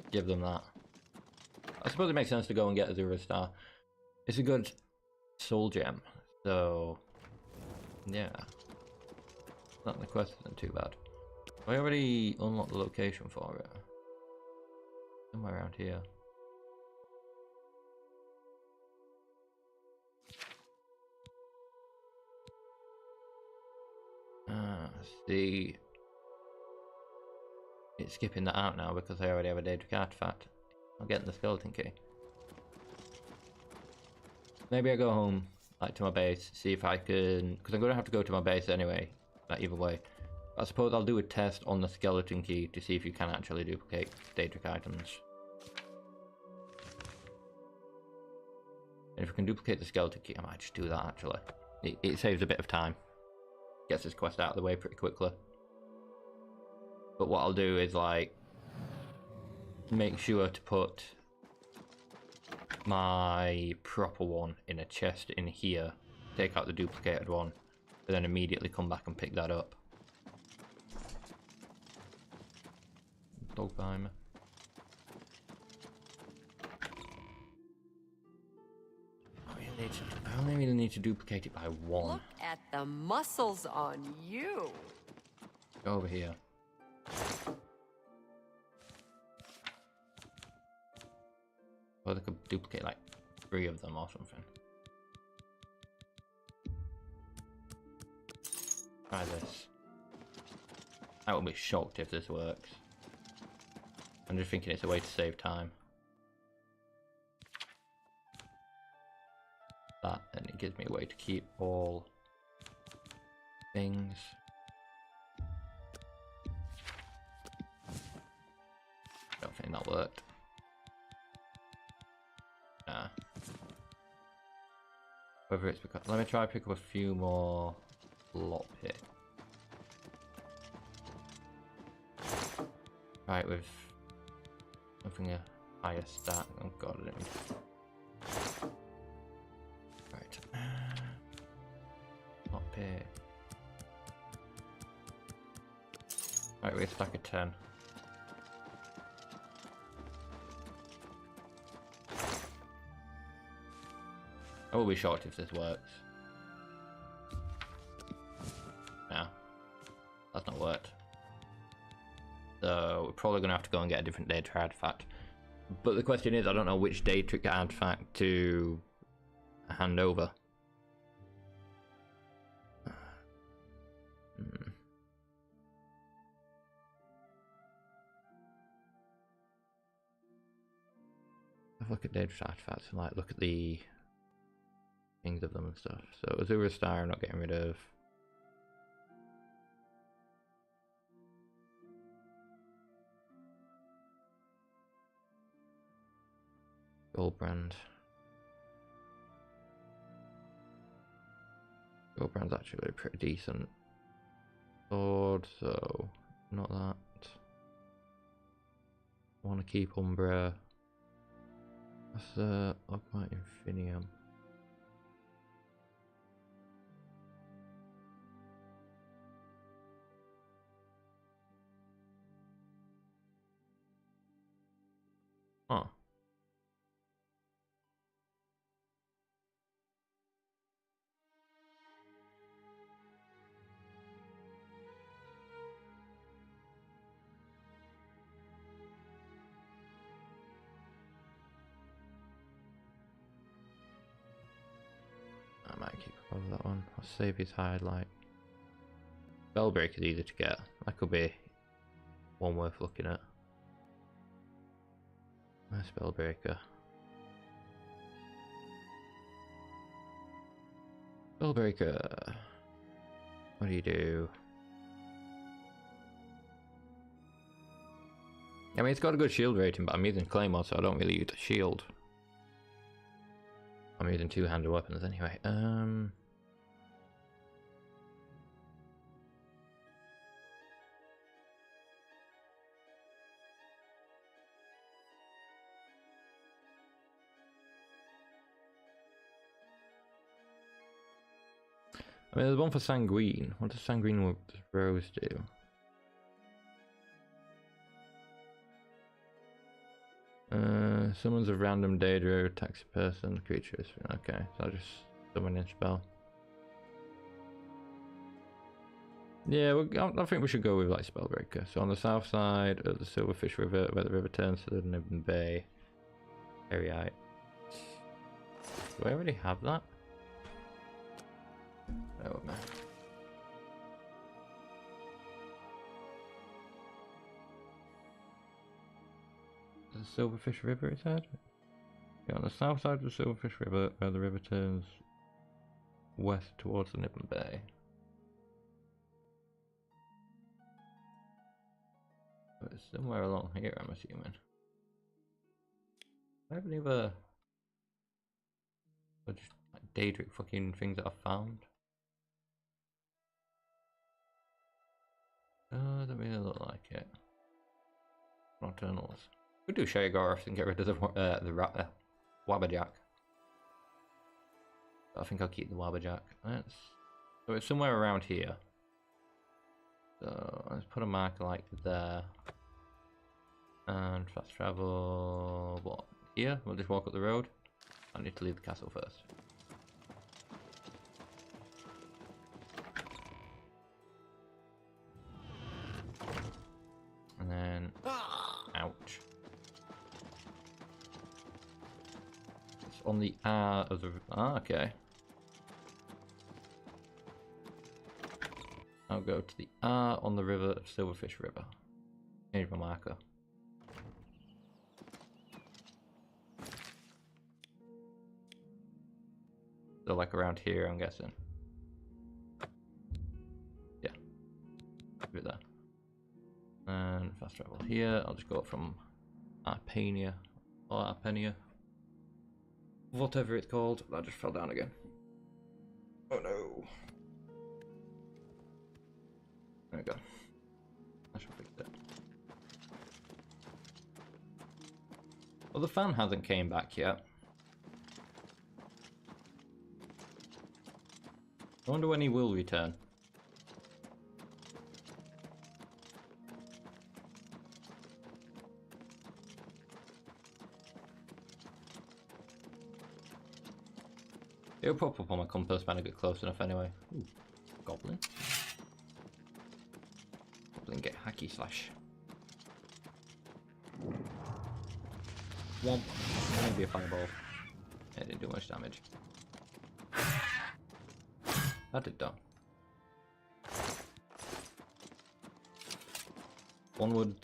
give them that. I suppose it makes sense to go and get Azura's Star. It's a good soul gem, so yeah. Not the quest isn't too bad. I already unlocked the location for it. Somewhere around here. See, it's skipping that out now because I already have a Daedric artifact. I'm getting the skeleton key. Maybe I go home, like to my base, see if I can, because I'm going to have to go to my base anyway, like either way. I suppose I'll do a test on the skeleton key to see if you can actually duplicate Daedric items. And if I can duplicate the skeleton key, I might just do that actually. It saves a bit of time. Gets this quest out of the way pretty quickly. But what I'll do is like make sure to put my proper one in a chest in here, take out the duplicated one, and then immediately come back and pick that up. Dog behind me. I only really need to duplicate it by one. Look at the muscles on you. Go over here. Or they could duplicate like 3 of them or something. Try this. I will be shocked if this works. I'm just thinking it's a way to save time. That, and it gives me a way to keep all things. Don't think that worked. Nah. Whether it's because, let me try pick up a few more lockpick. Right, with something a higher stat. Oh god, I didn't Okay. Right, we're stuck at 10. I will be shocked if this works. No. That's not worked. So we're probably going to have to go and get a different Daedra artifact. But the question is, I don't know which Daedric artifact to hand over. Have a look at Daedric artifacts and like look at the things of them and stuff. So Azura Star I'm not getting rid of. Goldbrand. Goldbrand's actually pretty decent. Sword, so not that. I want to keep Umbra. That's Ogmite Infinium. Huh. I might keep hold of that one. I'll save his highlight. Spellbreaker is easy to get. That could be one worth looking at. Where's Spellbreaker? Spellbreaker. What do you do? I mean, it's got a good shield rating, but I'm using Claymore, so I don't really use a shield. I'm using two-handed weapons anyway. I mean, there's one for Sanguine. What does Sanguine Rose do? Summons a random Daedra, attacks a person, creatures. Okay, so I'll just summon in spell. Yeah, I think we should go with like Spellbreaker. So on the south side of the Silverfish River, where the river turns to the Nibbin Bay, Peryite. Do I already have that? Oh man. The Silverfish River, it said? Yeah, on the south side of the Silverfish River, where the river turns west towards the Nibbin Bay. But it's somewhere along here, I'm assuming. I have any other just like Daedric fucking things that I found? Doesn't really look like it. Nocturnals. We do Shagoroth and get rid of the Wabbajack. I think I'll keep the Wabbajack. So it's somewhere around here. So let's put a marker like there. And fast travel. What? Here? We'll just walk up the road. I need to leave the castle first. And then. Ouch. It's on the R of the. Ah, okay. I'll go to the R on the river of Silverfish River. Change my marker. So like around here, I'm guessing. Yeah. Do it there. And fast travel here. I'll just go up from Arpenia or Arpenia, whatever it's called. That just fell down again. Oh no. There we go. I should fix it. Well, the fan hasn't came back yet. I wonder when he will return. It'll pop up on my compass when I get close enough anyway. Ooh, goblin. Goblin get hacky slash. Womp. Maybe a fireball. It didn't do much damage. That did done. One would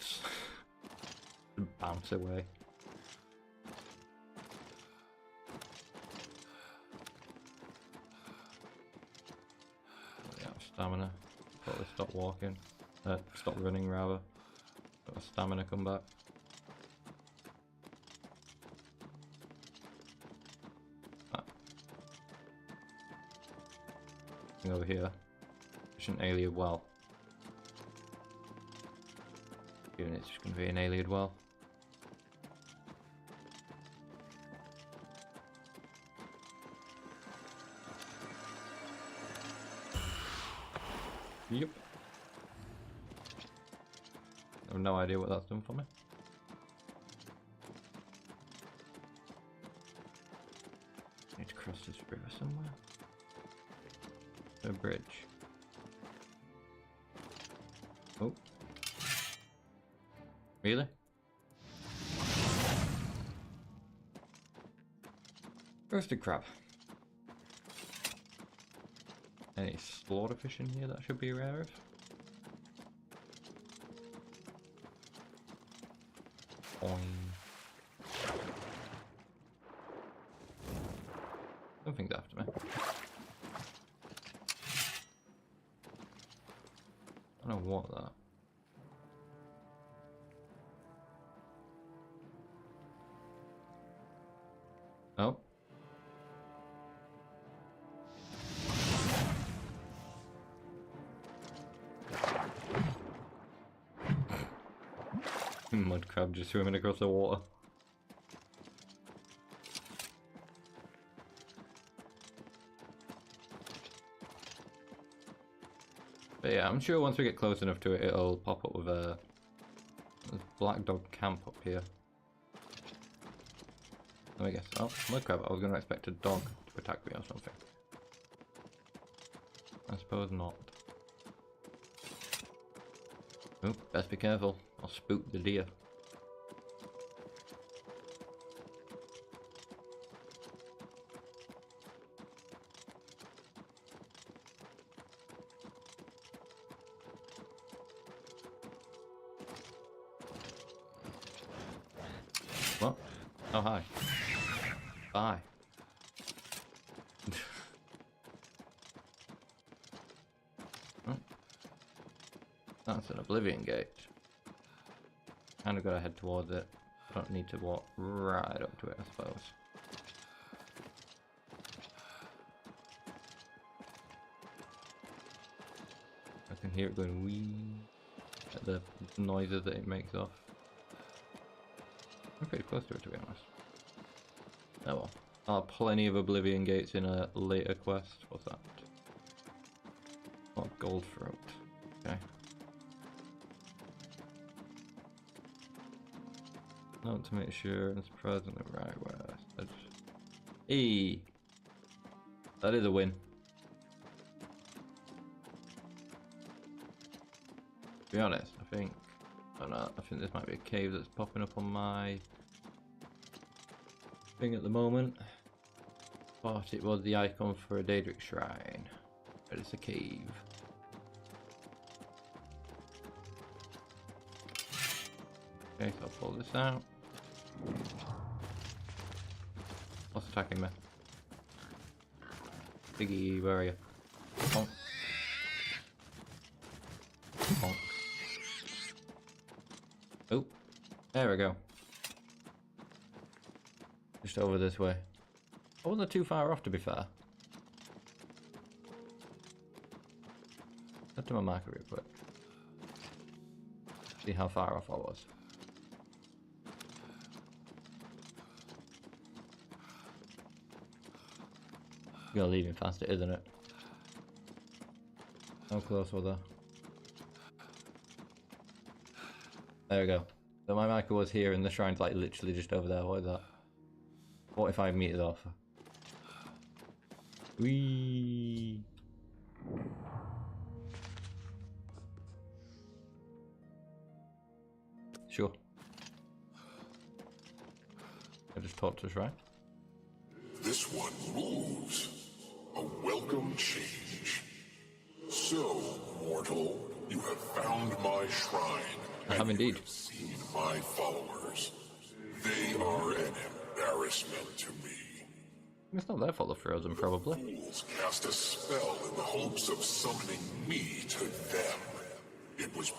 bounce away. Stamina. Probably stop walking. Stop running rather. Got stamina come back. Over here. An alien well. Given it's just going to be an alien well. Yep. I have no idea what that's done for me. Need to cross this river somewhere. A bridge. Oh. Really? Roasted crab. Any slaughterfish in here that should be rare of? Something's after me. I don't know what that. Oh. Mud crab just swimming across the water. But yeah, I'm sure once we get close enough to it, it'll pop up with a black dog camp up here. Let me guess. Oh, mud crab. I was going to expect a dog to attack me or something. I suppose not. Oh, best be careful. I'll spook the deer. What? Oh, hi. Bye. Oh. That's an Oblivion gate. Kind of gotta head towards it. I don't need to walk right up to it, I suppose. I can hear it going wee at the noises that it makes off. I'm pretty close to it, to be honest. Oh well. I'll have plenty of Oblivion gates in a later quest. What's that? Oh, gold throat. Okay. Not to make sure it's presently right where I said. Hey! That is a win. To be honest, I think this might be a cave that's popping up on my thing at the moment. Thought it was the icon for a Daedric shrine, but it's a cave. Okay, so I'll pull this out. What's attacking me? Biggie, where are you? Bonk. Bonk. Oh, there we go. Just over this way. I wasn't too far off, to be fair. Up to my marker real quick. See how far off I was. You gotta leave him faster, isn't it? How close was that? There we go. So my marker was here and the shrine's like literally just over there. What is that? 45 meters off. Whee! Sure. I just talked to the shrine. This one moves. A welcome change. So, mortal, you have found my shrine. I have indeed. You have seen my followers. They are an embarrassment to me. It's not their fault they're frozen, probably. Fools cast a spell in the hopes of summoning me to them. It was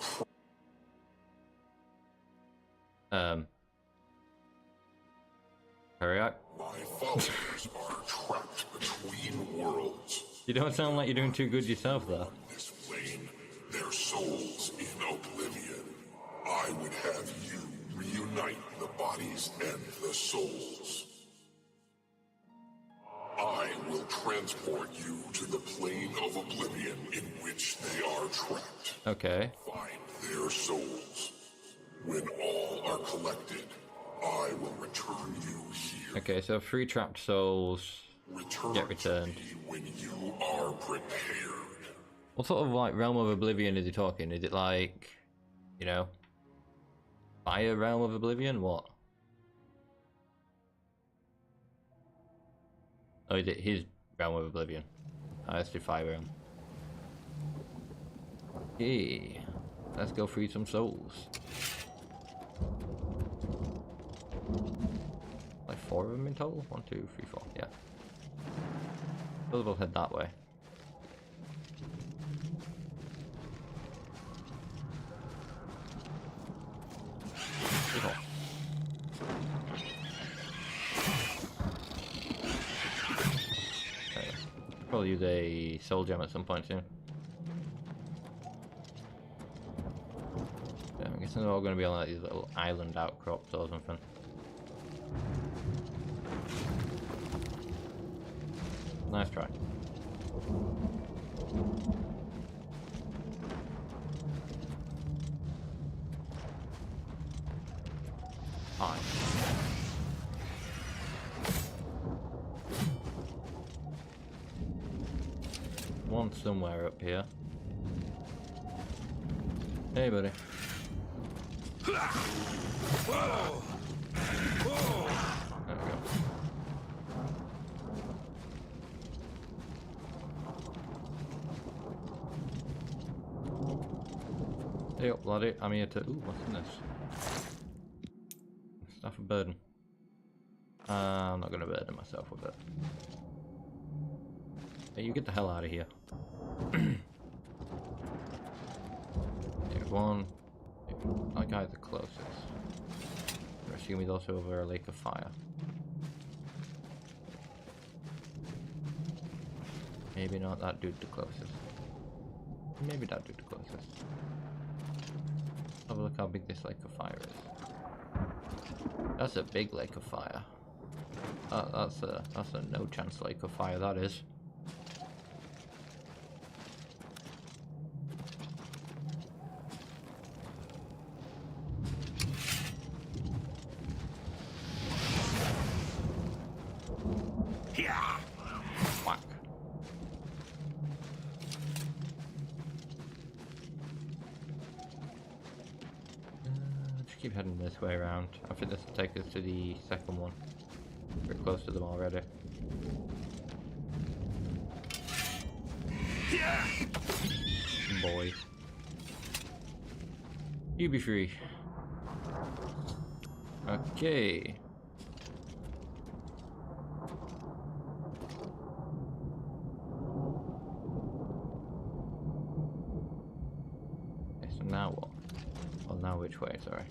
Peryite? My followers are trapped between worlds. You don't sound like you're doing too good yourself, though. This plane, their souls in Oblivion. I would have you reunite the bodies and the souls. I will transport you to the plane of Oblivion in which they are trapped. Okay. Find their souls. When all are collected, I will return you here. Okay, so 3 trapped souls get returned. When you are prepared. What sort of like realm of Oblivion is he talking? Is it like, you know, fire realm of Oblivion? What? Or is it his realm of Oblivion? Oh, that's the fire realm. Okay, let's go free some souls. Like 4 of them in total? 1, 2, 3, 4, yeah. We'll head that way. Okay. Probably use a soul gem at some point soon. Yeah, I'm guessing they're all going to be on like these little island outcrops or something. Nice try. Fine. One somewhere up here. Hey, buddy. There we go. Hey up, bloody. I'm here to... Ooh, what's in this? Stuff a burden. I'm not going to burden myself with it. Hey, you get the hell out of here. Here's one. That guy's the closest. I assume he's also over a lake of fire. Maybe not that dude the closest. Maybe that dude the closest. Have a look how big this lake of fire is. That's a big lake of fire. That's a no chance lake of fire, that is. Whack. Let's keep heading this way around. I think this will take us to the second one. We're close to them already. Boy. You be free. Okay. Okay, so now what? Well, now which way? Sorry.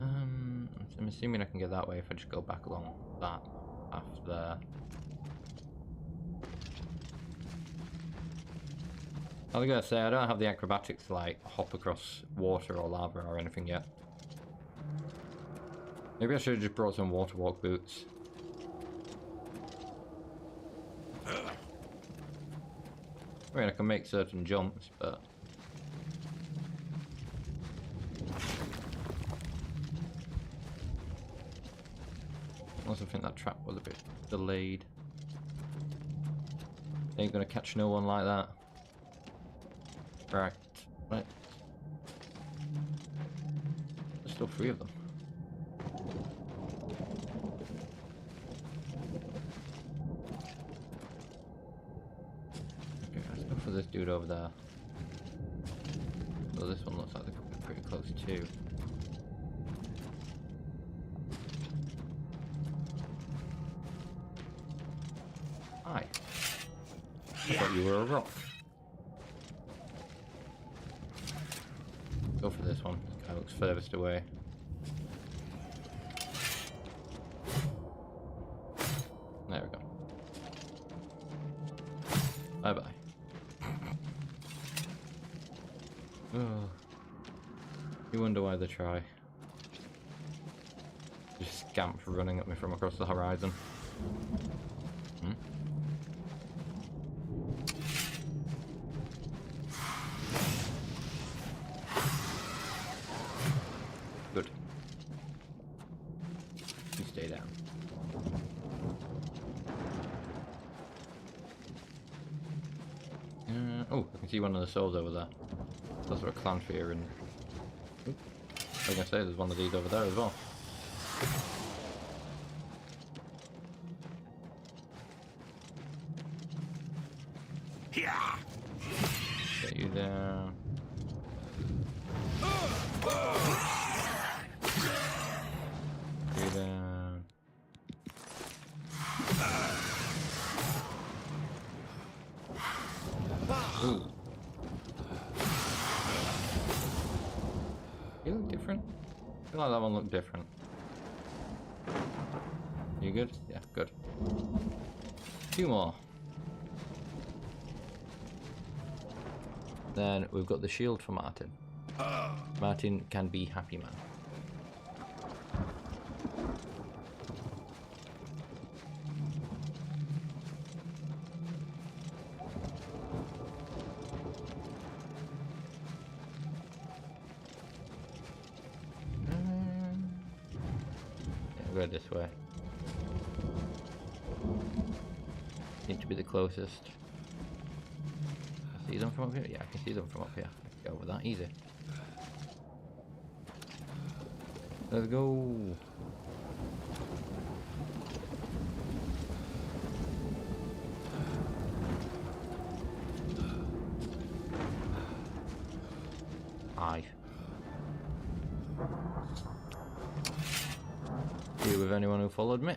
I'm assuming I can get that way if I just go back along that path there. I was gonna say, I don't have the acrobatics to like hop across water or lava or anything yet. Maybe I should have just brought some water walk boots. I mean, I can make certain jumps, but... I also think that trap was a bit delayed. Ain't gonna catch no one like that. Right. Right. There's still 3 of them. Okay, let's go for this dude over there. So this one looks like they're coming pretty close too. Hi. I thought you were a rock. Go for this one. This guy looks furthest away. There we go. Bye bye. Oh. You wonder why they try. Just scamps running at me from across the horizon. Hmm? Good. You stay down. Oh, I can see one of the souls over there. Those are a clan fear, and I was gonna say there's one of these over there as well. Get you down. Get you down. Ooh. You look different. I feel like that one looked different. You good? Yeah, good. 2 more. Then we've got the shield for Martin. Martin can be happy man. Go this way. Seem to be the closest. See them from up here? Yeah, I can see them from up here. I can go with that easy. Let's go. Aye. Here with anyone who followed me.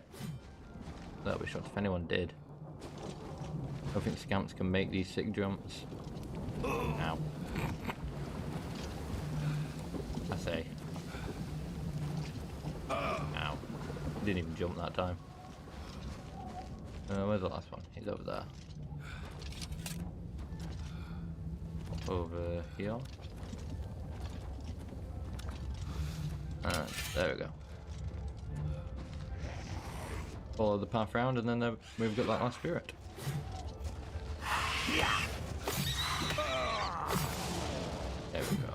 That'll be shocked if anyone did. I don't think scamps can make these sick jumps. Ow. I say. Ow. Didn't even jump that time. Where's the last one? He's over there. Over here. Alright, there we go. Follow the path round, and then we've got that last spirit. There we go.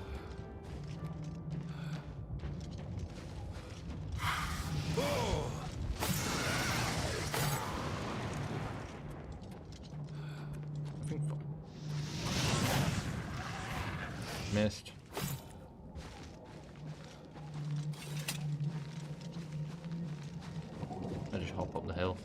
Nothing fun. Missed. I just hop up the hill.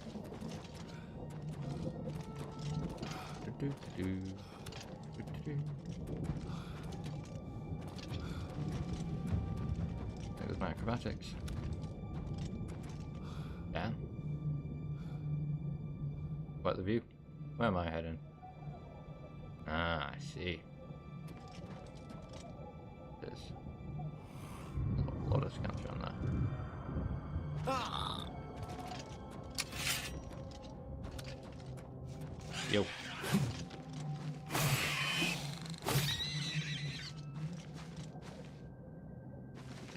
There's my acrobatics. Yeah. Quite the view. Where am I heading? Ah, I see. There's a lot of scamps around there. Yo.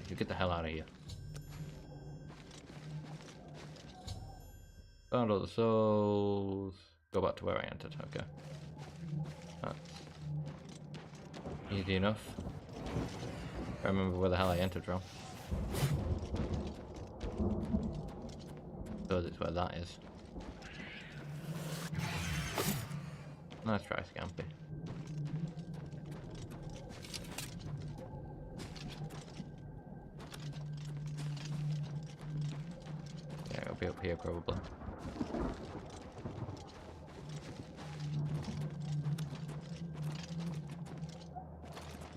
You get the hell out of here. Found all the souls. Go back to where I entered, okay. That's Easy enough. I remember where the hell I entered from. Suppose it's where that is. Nice try, Scampy. Yeah, it'll be up here probably.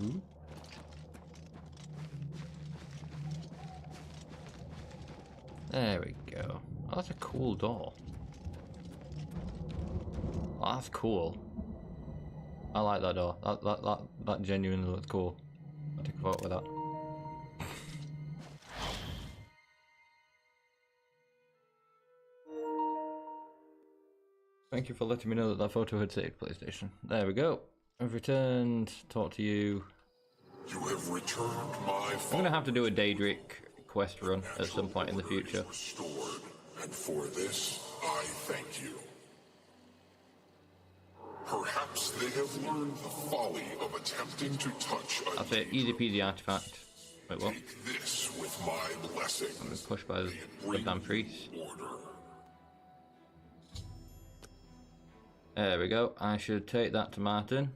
Ooh. There we go. Oh, that's a cool door. Oh, that's cool. I like that door. That genuinely looks cool. I'll take a photo with that. Thank you for letting me know that that photo had saved, PlayStation. There we go. I've returned. Talk to you. You have returned my I'm gonna have to do a Daedric quest run at some point in the future. restored, and for this I thank you. Perhaps they have learned the folly of attempting to touch a That's it, easy peasy artifact. Wait, what? Take this with my blessing. I'm being pushed by the damn priest. There we go. I should take that to Martin.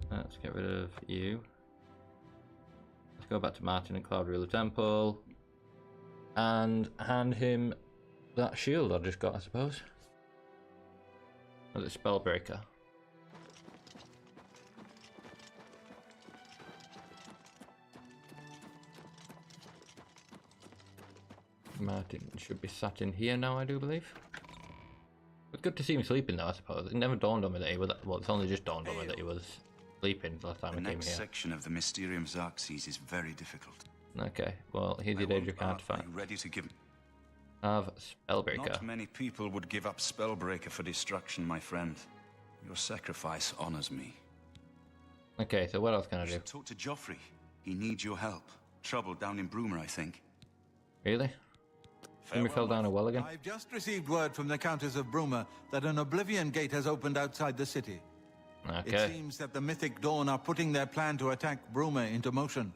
Let's get rid of you. Let's go back to Martin and Cloud Ruler Temple and hand him that shield I just got, I suppose. Oh, the Spellbreaker. Martin should be sat in here now, I do believe. But good to see him sleeping though, I suppose. It never dawned on me that he was... Well, it's only just dawned on me that he was sleeping the last time I came here. The next section of the Mysterium Xerxes is very difficult. Okay, well, here's your Daedric artifact. Ready to give... Have Spellbreaker. Not many people would give up Spellbreaker for destruction, my friend. Your sacrifice honors me. Okay, so what else can I do? Talk to Joffrey. He needs your help. Trouble down in Bruma, I think. Really? We fell down a well again? I've just received word from the Countess of Bruma that an Oblivion gate has opened outside the city. Okay. It seems that the Mythic Dawn are putting their plan to attack Bruma into motion.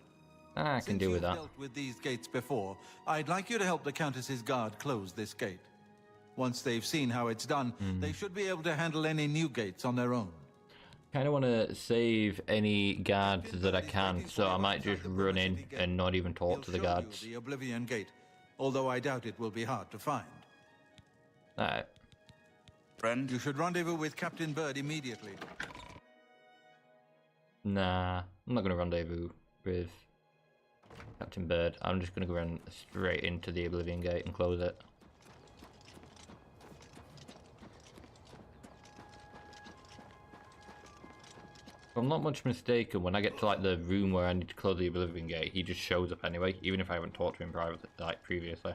I can deal with that. Since you've dealt with these gates before, I'd like you to help the Countess's guard close this gate. Once they've seen how it's done, they should be able to handle any new gates on their own. Kind of want to save any guards that I can, so I might just run in and not even talk to the guards. The Oblivion gate, although I doubt it will be hard to find. Alright. Friend? You should rendezvous with Captain Bird immediately. Nah, I'm not going to rendezvous with Captain Bird. I'm just going to go run straight into the Oblivion gate and close it. If I'm not much mistaken, when I get to like the room where I need to close the Oblivion gate, he just shows up anyway, even if I haven't talked to him privately, like previously.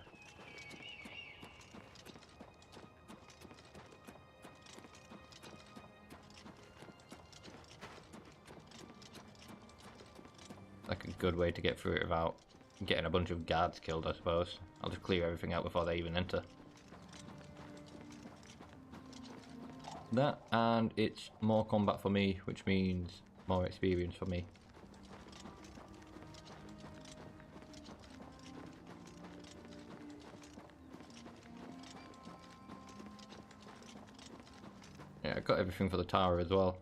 Like a good way to get through it without getting a bunch of guards killed, I suppose. I'll just clear everything out before they even enter. That, and it's more combat for me, which means more experience for me. Yeah, I got everything for the tower as well.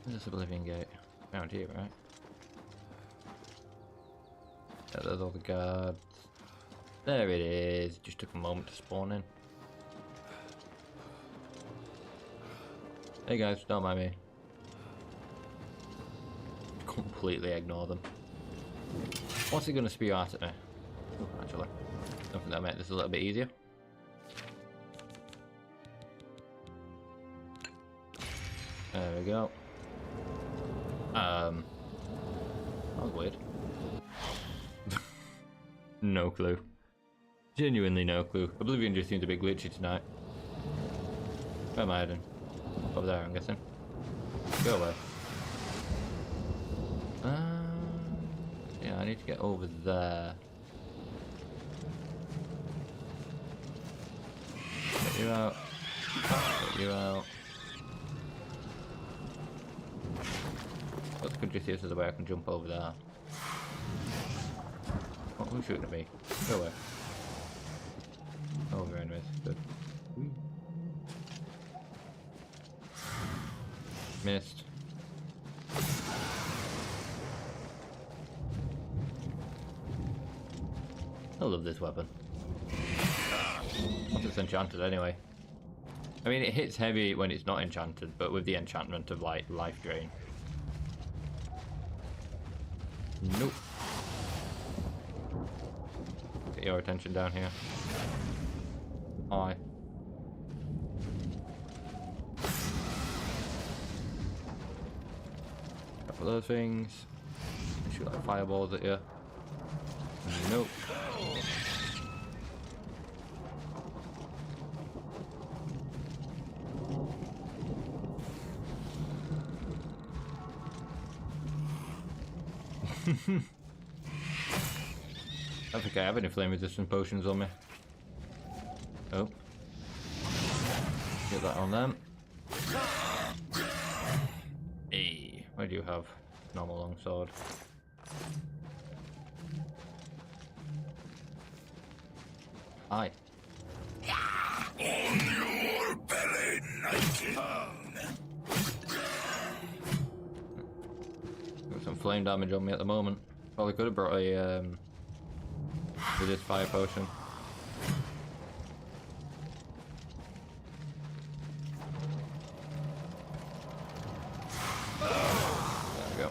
There's the Oblivion gate. Around here, right? Yeah, there's all the guards. There it is. Just took a moment to spawn in. Hey guys, don't mind me. Completely ignore them. What's he gonna spew out at me? Oh, actually, I think that made this a little bit easier. There we go. That was weird. No clue. Genuinely no clue. Oblivion just seems a bit glitchy tonight. Where am I heading? Over there, I'm guessing. Go away. Yeah, I need to get over there. You out. You out. What's good to see if there's a way I can jump over there. Oh, who's shooting at me? Go away. Over anyways. Good. Whee. Missed. I love this weapon. Once it's enchanted anyway. I mean, it hits heavy when it's not enchanted, but with the enchantment of like life drain. Nope. Get your attention down here. Hi. Couple of those things. Shoot like fireballs at you. Nope. I don't think I have any flame resistant potions on me. Oh. Get that on them. Hey, why do you have normal longsword? Hi. On your belly, Nighting. Got some flame damage on me at the moment. Probably could have brought a with this fire potion. There we go.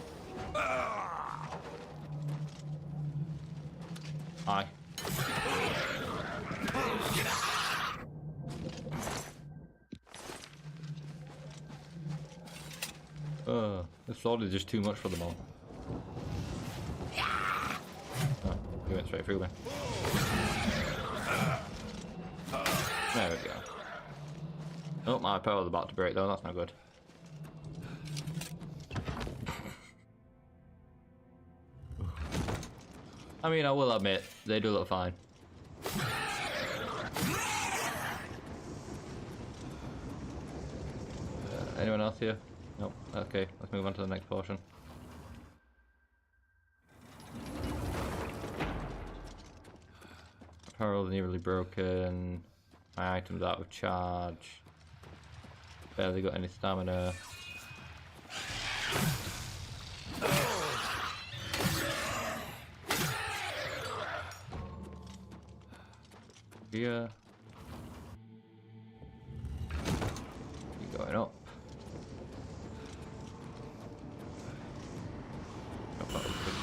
Hi. This sword is just too much for them all. Oh, he went straight through me. There we go. Oh, my power's about to break though, that's not good. I mean, I will admit, they do look fine. Anyone else here? Nope. Okay, let's move on to the next portion. Apparel nearly broken. My items out of charge. Barely got any stamina. Here. Keep going up.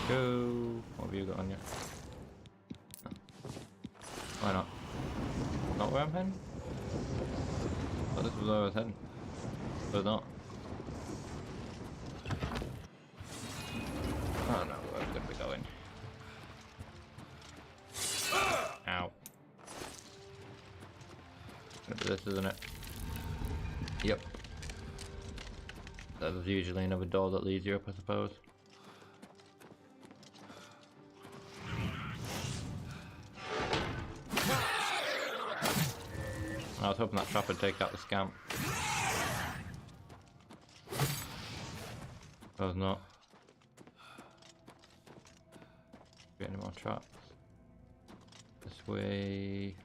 Go. What have you got on you? Oh. Why not? Not where I'm heading? Oh, this was where I was heading. But not. Oh no, where I'm gonna be going. Ow. Gonna be this, isn't it? Yep. There's usually another door that leads you up, I suppose. I was hoping that trap would take out the scamp. Suppose not. Get any more traps? This way.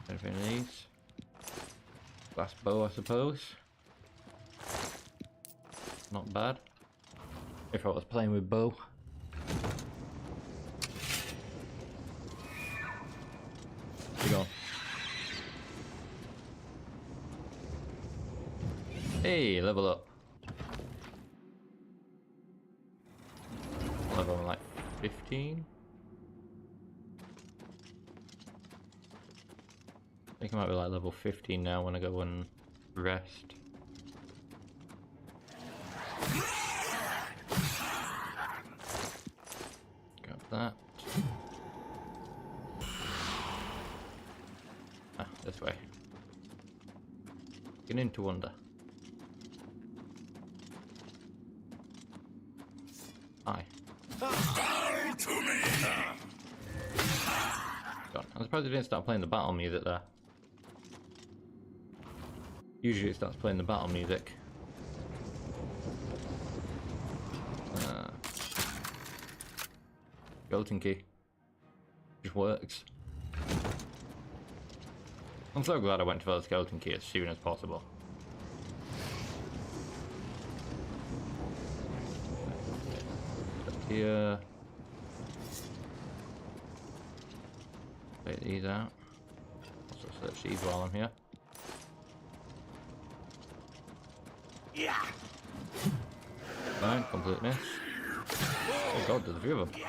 Anything of these? Glass bow, I suppose. Not bad. If I was playing with bow. Go. Hey, level up. Level like 15. I think I might be like level 15 now when I go and rest. Grab that. This way. Get into wonder. Hi. Bow to me. God, I was surprised they didn't start playing the battle music there. Usually it starts playing the battle music. Skeleton key. Just works. I'm so glad I went for the skeleton key as soon as possible. Up here. Take these out. Also search these while I'm here. Yeah. Fine, complete miss. Oh god, there's a few of them.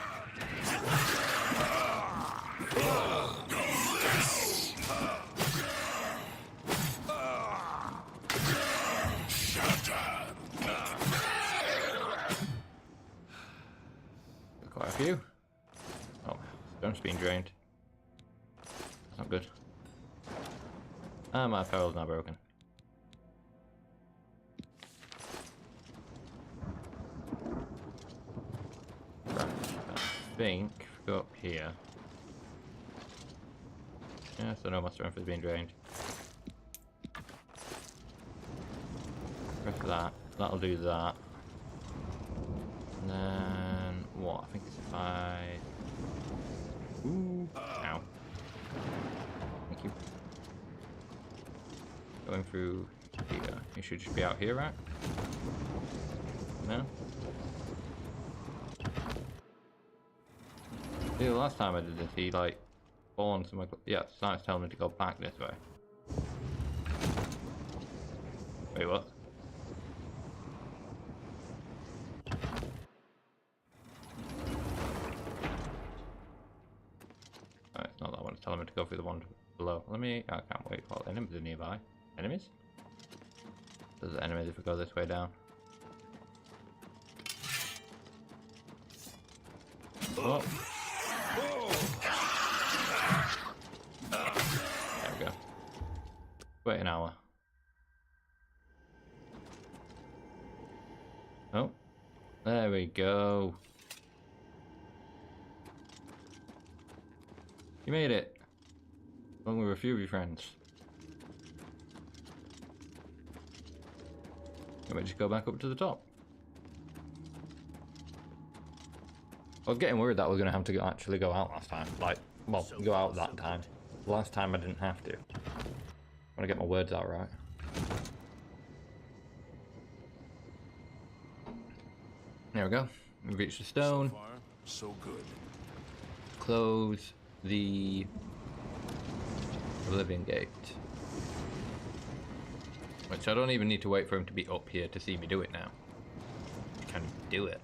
Quite a few. Oh, stone's being drained. That's not good. Ah, my apparel's now broken. Right, I think if we go up here. Yeah, so no, my strength is being drained. Press that. That'll do that. And then what? I think it's if I. Ooh! Ow! Thank you. Going through here. You should just be out here, right? No. See, the last time I did this, he like spawned some. Yeah, science telling me to go back this way. Wait, what? Alright, it's not that one. It's telling me to go through the one below. Let me. I can't wait while enemies are nearby. Enemies? There's enemies if we go this way down. Oh. There we go. Wait an hour. Oh. There we go. You made it. Along with a few of your friends. Can we just go back up to the top? I was getting worried that I was going to have to actually go out last time. Like, well, go out that time. Last time I didn't have to. I want to get my words out right. There we go. We've reached the stone. So far, so good. Close the Oblivion Gate. Which I don't even need to wait for him to be up here to see me do it now. I can do it.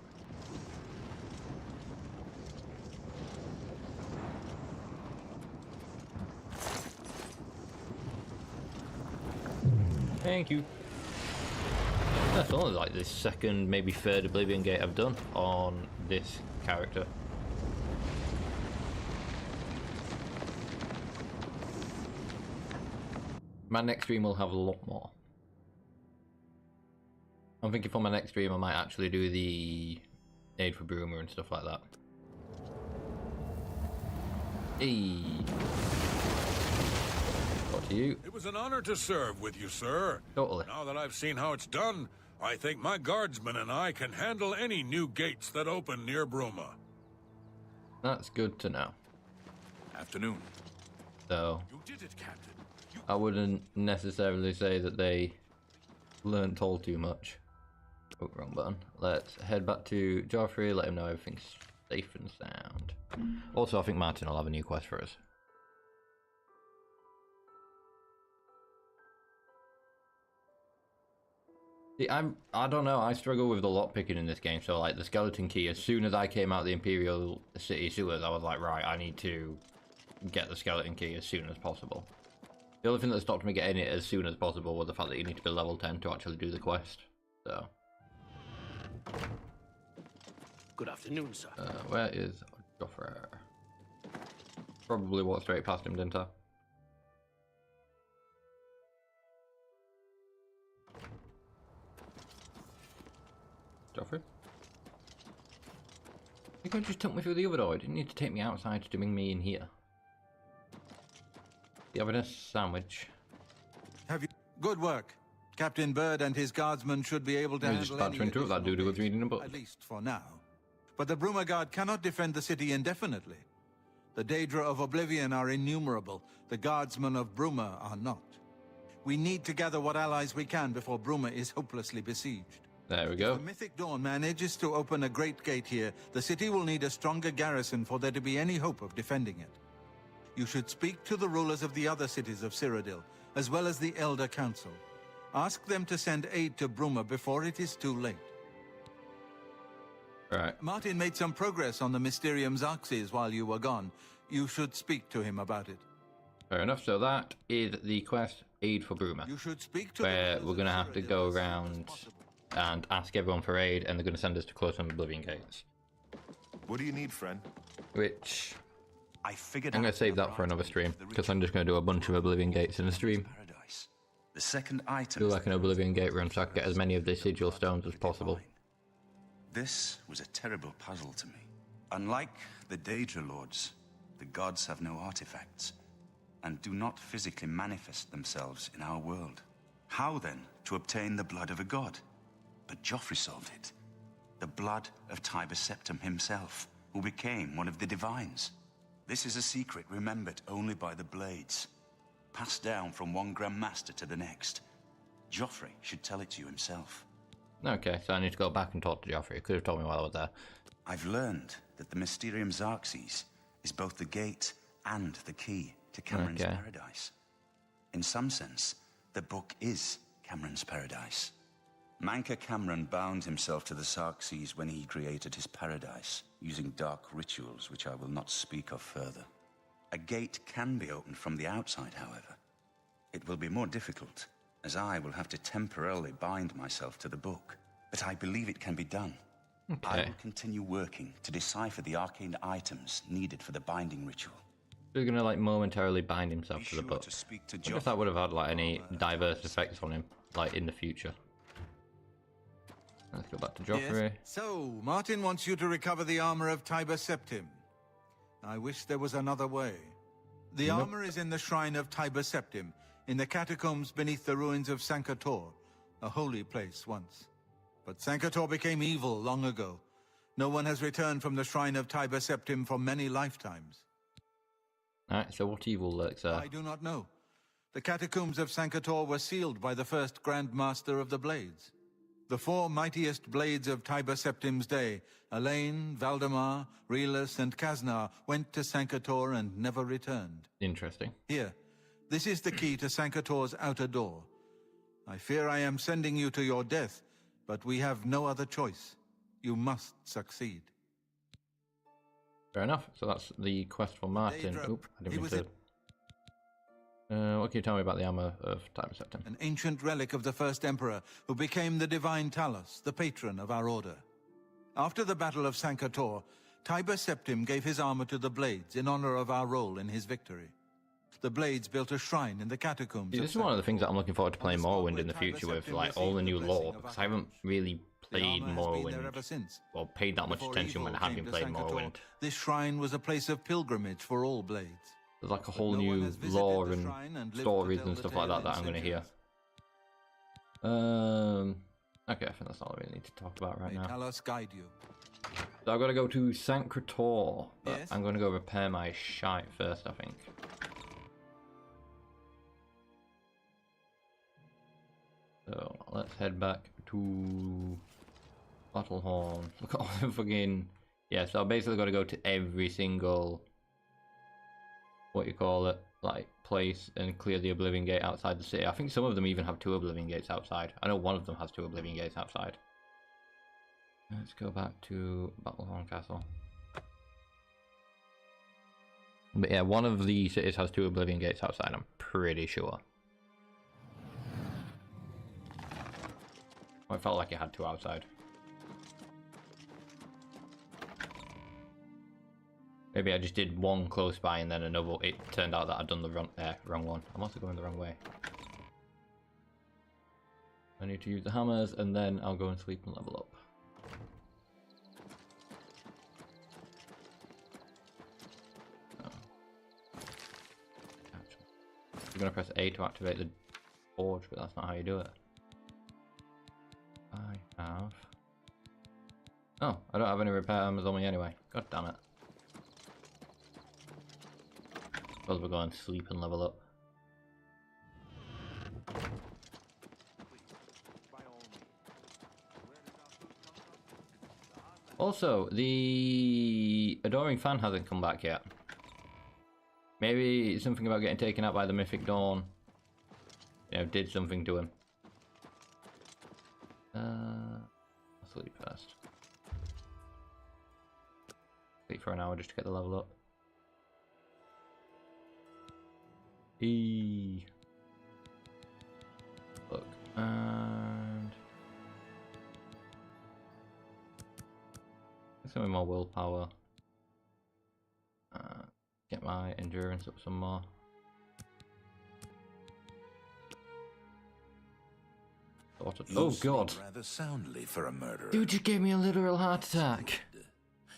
Thank you. That's only like the second, maybe third Oblivion Gate I've done on this character. My next stream will have a lot more. I'm thinking for my next stream I might actually do the aid for Bruma and stuff like that. Hey. Got to you. It was an honor to serve with you, sir. Totally. Now that I've seen how it's done, I think my guardsmen and I can handle any new gates that open near Bruma. That's good to know. Afternoon. So, You did it, Captain. I wouldn't necessarily say that they learnt all too much. Oh, wrong button. Let's head back to Joffrey, let him know everything's safe and sound. Also, I think Martin will have a new quest for us. See, I don't know, I struggle with the lockpicking in this game, so like the skeleton key, as soon as I came out of the Imperial City sewers, I was like, right, I need to get the skeleton key as soon as possible. The only thing that stopped me getting it as soon as possible was the fact that you need to be level 10 to actually do the quest, so. Good afternoon, sir. Where is Joffrey? Probably walked straight past him, didn't I? Joffrey? You could have just took me through the other door. You didn't need to take me outside to bring me in here. You having a sandwich? Have you? Good work. Captain Bird and his guardsmen should be able to handle just about to interrupt that dude who was reading a book. At least for now. But the Bruma Guard cannot defend the city indefinitely. The Daedra of Oblivion are innumerable. The guardsmen of Bruma are not. We need to gather what allies we can before Bruma is hopelessly besieged. There we go. If the Mythic Dawn manages to open a great gate here, the city will need a stronger garrison for there to be any hope of defending it. You should speak to the rulers of the other cities of Cyrodiil, as well as the Elder Council. Ask them to send aid to Bruma before it is too late. Right. Martin made some progress on the Mysterium Xarxes while you were gone. You should speak to him about it. Fair enough. So that is the quest, Aid for Bruma. You should speak to where we're going to have to go around and ask everyone for aid, and they're going to send us to close some Oblivion Gates. What do you need, friend? Which I figured I'm going to save that for another stream, because I'm just going to do a bunch of Oblivion Gates in a stream. Paradise. The second item. Do like an Oblivion Gate run so I can get as many of the sigil stones as possible. This was a terrible puzzle to me. Unlike the Daedra Lords, the gods have no artifacts, and do not physically manifest themselves in our world. How then to obtain the blood of a god? But Joffrey solved it. The blood of Tiber Septim himself, who became one of the divines. This is a secret remembered only by the Blades, passed down from one Grand Master to the next. Joffrey should tell it to you himself. Okay, so I need to go back and talk to Joffrey. He could have told me while I was there. I've learned that the Mysterium Xarxes is both the gate and the key to Cameron's paradise. In some sense, the book is Cameron's paradise. Manca Cameron bound himself to the Xarxes when he created his paradise, using dark rituals which I will not speak of further. A gate can be opened from the outside, however. It will be more difficult, as I will have to temporarily bind myself to the book. But I believe it can be done. I will continue working to decipher the arcane items needed for the binding ritual. He's gonna like momentarily bind himself to the book. I guess that would have had like any diverse effects on him, like in the future. Let's go back to Joffrey. Yes. So, Martin wants you to recover the armor of Tiber Septim. I wish there was another way. The armor is in the shrine of Tiber Septim, in the catacombs beneath the ruins of Sankator, a holy place once. But Sankator became evil long ago. No one has returned from the shrine of Tiber Septim for many lifetimes. Alright, so what evil lurks there? I do not know. The catacombs of Sankator were sealed by the first Grand Master of the Blades. The four mightiest blades of Tiber Septim's day, Elaine, Valdemar, Relus, and Kaznar, went to Sankator and never returned. Interesting. Here, this is the key to Sankator's outer door. I fear I am sending you to your death, but we have no other choice. You must succeed. Fair enough. So that's the quest for Martin. Oop, I didn't mean to... what can you tell me about the armor of Tiber Septim? An ancient relic of the first emperor, who became the divine Talos, the patron of our order. After the Battle of Sankator, Tiber Septim gave his armor to the Blades in honor of our role in his victory. The Blades built a shrine in the catacombs. This is one of the things that I'm looking forward to playing Morrowind in the future with, like all the new lore, because I haven't really played Morrowind or paid that much attention when I have been playing Morrowind. This shrine was a place of pilgrimage for all Blades. There's like a whole new lore and stories and stuff like that that I'm going to hear. Okay, I think that's all I really need to talk about right now. Talos guide you. So I've got to go to Sankator, but I'm going to go repair my shite first, I think. So let's head back to Battlehorn. Look at all the fucking... Yeah, so I basically got to go to every single... what you call it, like place and clear the Oblivion Gate outside the city. I think some of them even have 2 Oblivion Gates outside. I know one of them has 2 Oblivion Gates outside. Let's go back to Battlehorn Castle. But yeah, one of the cities has 2 Oblivion Gates outside, I'm pretty sure. I felt like it had 2 outside. Maybe I just did one close by and then another. It turned out that I'd done the wrong one. I'm also going the wrong way. I need to use the hammers and then I'll go and sleep and level up. going to press A to activate the forge, but that's not how you do it. I have... Oh, I don't have any repair armors on me anyway. God damn it. Suppose we'll go and sleep and level up. Also, the Adoring Fan hasn't come back yet. Maybe something about getting taken out by the Mythic Dawn, you know, did something to him. I'll sleep first. Sleep for an hour just to get the level up. Look, and some more willpower. Get my endurance up some more. Oh god! Rather soundly for a murderer. Dude just gave me a literal heart attack.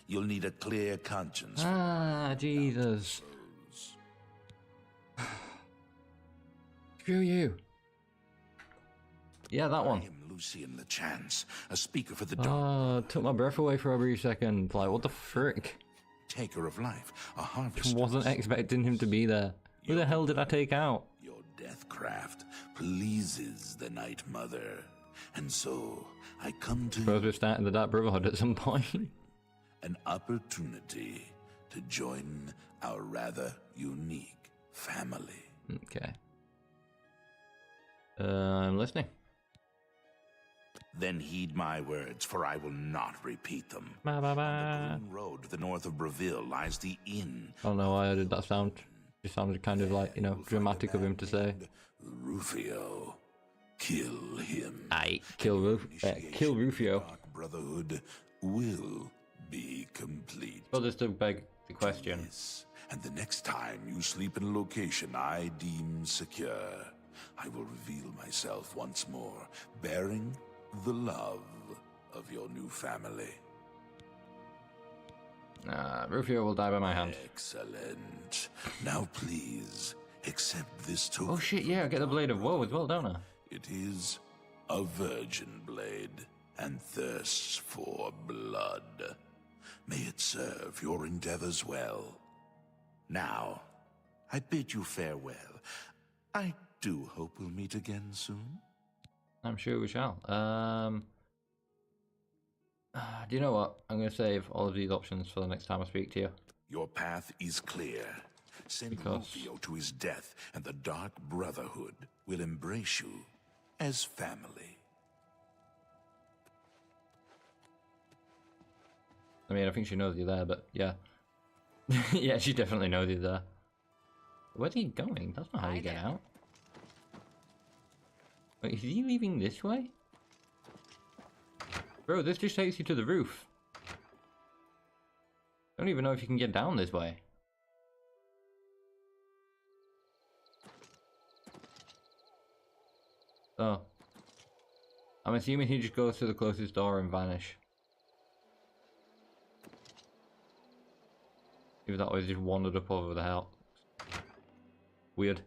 You'll need a clear conscience. Ah, Jesus. Screw you. Yeah, that one. I am Lucian the Chance, a speaker for the took my breath away for a brief second. Like, what the frick? Taker of life, a harvester. Just wasn't expecting him to be there. Who the hell did I take out? Your deathcraft pleases the Night Mother, and so I come to Suppose we're starting the Dark Brotherhood at some point. An opportunity to join our rather unique family. Okay. I'm listening. Then heed my words, for I will not repeat them. Ba, ba, ba. On the green road to the north of Breville lies the inn. I don't know why I did that sound. It sounded kind of like, you know, dramatic of him to say. Rufio. Kill him. Kill Rufio. Dark Brotherhood will be complete. Well, this does beg the question. Yes. And the next time you sleep in a location I deem secure, I will reveal myself once more, bearing the love of your new family. Rufio will die by my hand. Excellent. Now please, accept this token. Oh shit, yeah, I get the Blade of Woe as well, don't I? It is a virgin blade, and thirsts for blood. May it serve your endeavors well. Now, I bid you farewell. I do hope we'll meet again soon. I'm sure we shall. Do you know what? I'm going to save all of these options for the next time I speak to you. Your path is clear. Send Rufio to his death, and the Dark Brotherhood will embrace you as family. I mean, I think she knows you're there, but yeah. Yeah, she definitely knows you're there. Where's he going? That's not how you get out. Wait, is he leaving this way? Bro, this just takes you to the roof. I don't even know if you can get down this way. Oh. I'm assuming he just goes to the closest door and vanish. If that way, just wandered up over the hill. Weird.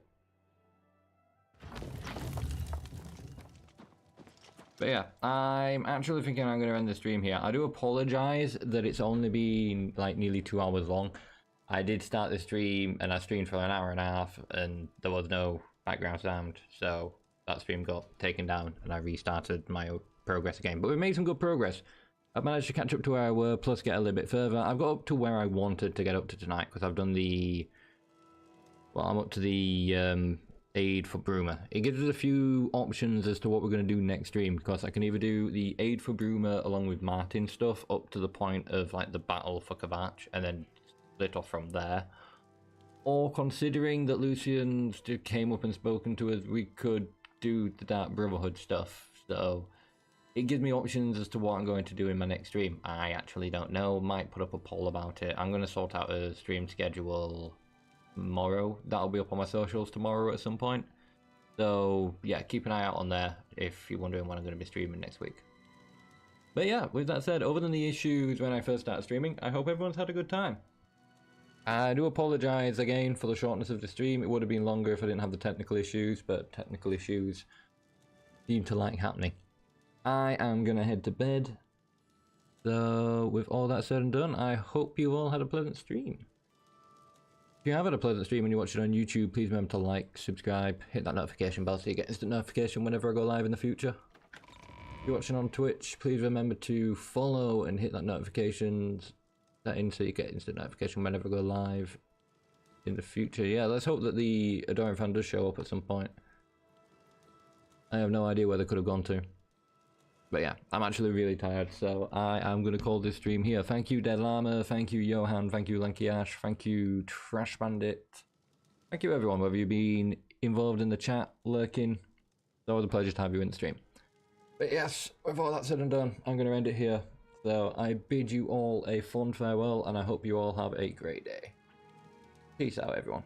But yeah, I'm actually thinking I'm going to end the stream here. I do apologise that it's only been like nearly 2 hours long. I did start the stream and I streamed for an hour and a half and there was no background sound. So that stream got taken down and I restarted my progress again. But we made some good progress. I've managed to catch up to where I were, plus get a little bit further. I've got up to where I wanted to get up to tonight because I've done the... Well, I'm up to the aid for Bruma. It gives us a few options as to what we're going to do next stream, because I can either do the aid for Bruma along with Martin's stuff up to the point of like the battle for Kvatch and then split off from there. Or considering that Lucian came up and spoken to us, we could do the Dark Brotherhood stuff. So it gives me options as to what I'm going to do in my next stream. I actually don't know. Might put up a poll about it. I'm going to sort out a stream schedule tomorrow. That'll be up on my socials tomorrow at some point. So yeah, keep an eye out on there if you're wondering when I'm going to be streaming next week. But yeah, with that said, other than the issues when I first started streaming, I hope everyone's had a good time. I do apologise again for the shortness of the stream. It would have been longer if I didn't have the technical issues, but technical issues seem to like happening. I am going to head to bed. So, with all that said and done, I hope you all had a pleasant stream. If you have had a pleasant stream and you watch it on YouTube, please remember to like, subscribe, hit that notification bell so you get instant notification whenever I go live in the future. If you're watching on Twitch, please remember to follow and hit that notifications setting so you get instant notification whenever I go live in the future. Yeah, let's hope that the Adoring Fan does show up at some point. I have no idea where they could have gone to. But yeah, I'm actually really tired, so I am going to call this stream here. Thank you, Dead Llama. Thank you, Johan. Thank you, Lanky Ash. Thank you, Trash Bandit. Thank you, everyone, whether you've been involved in the chat, lurking. It's always a pleasure to have you in the stream. But yes, with all that said and done, I'm going to end it here. So I bid you all a fond farewell, and I hope you all have a great day. Peace out, everyone.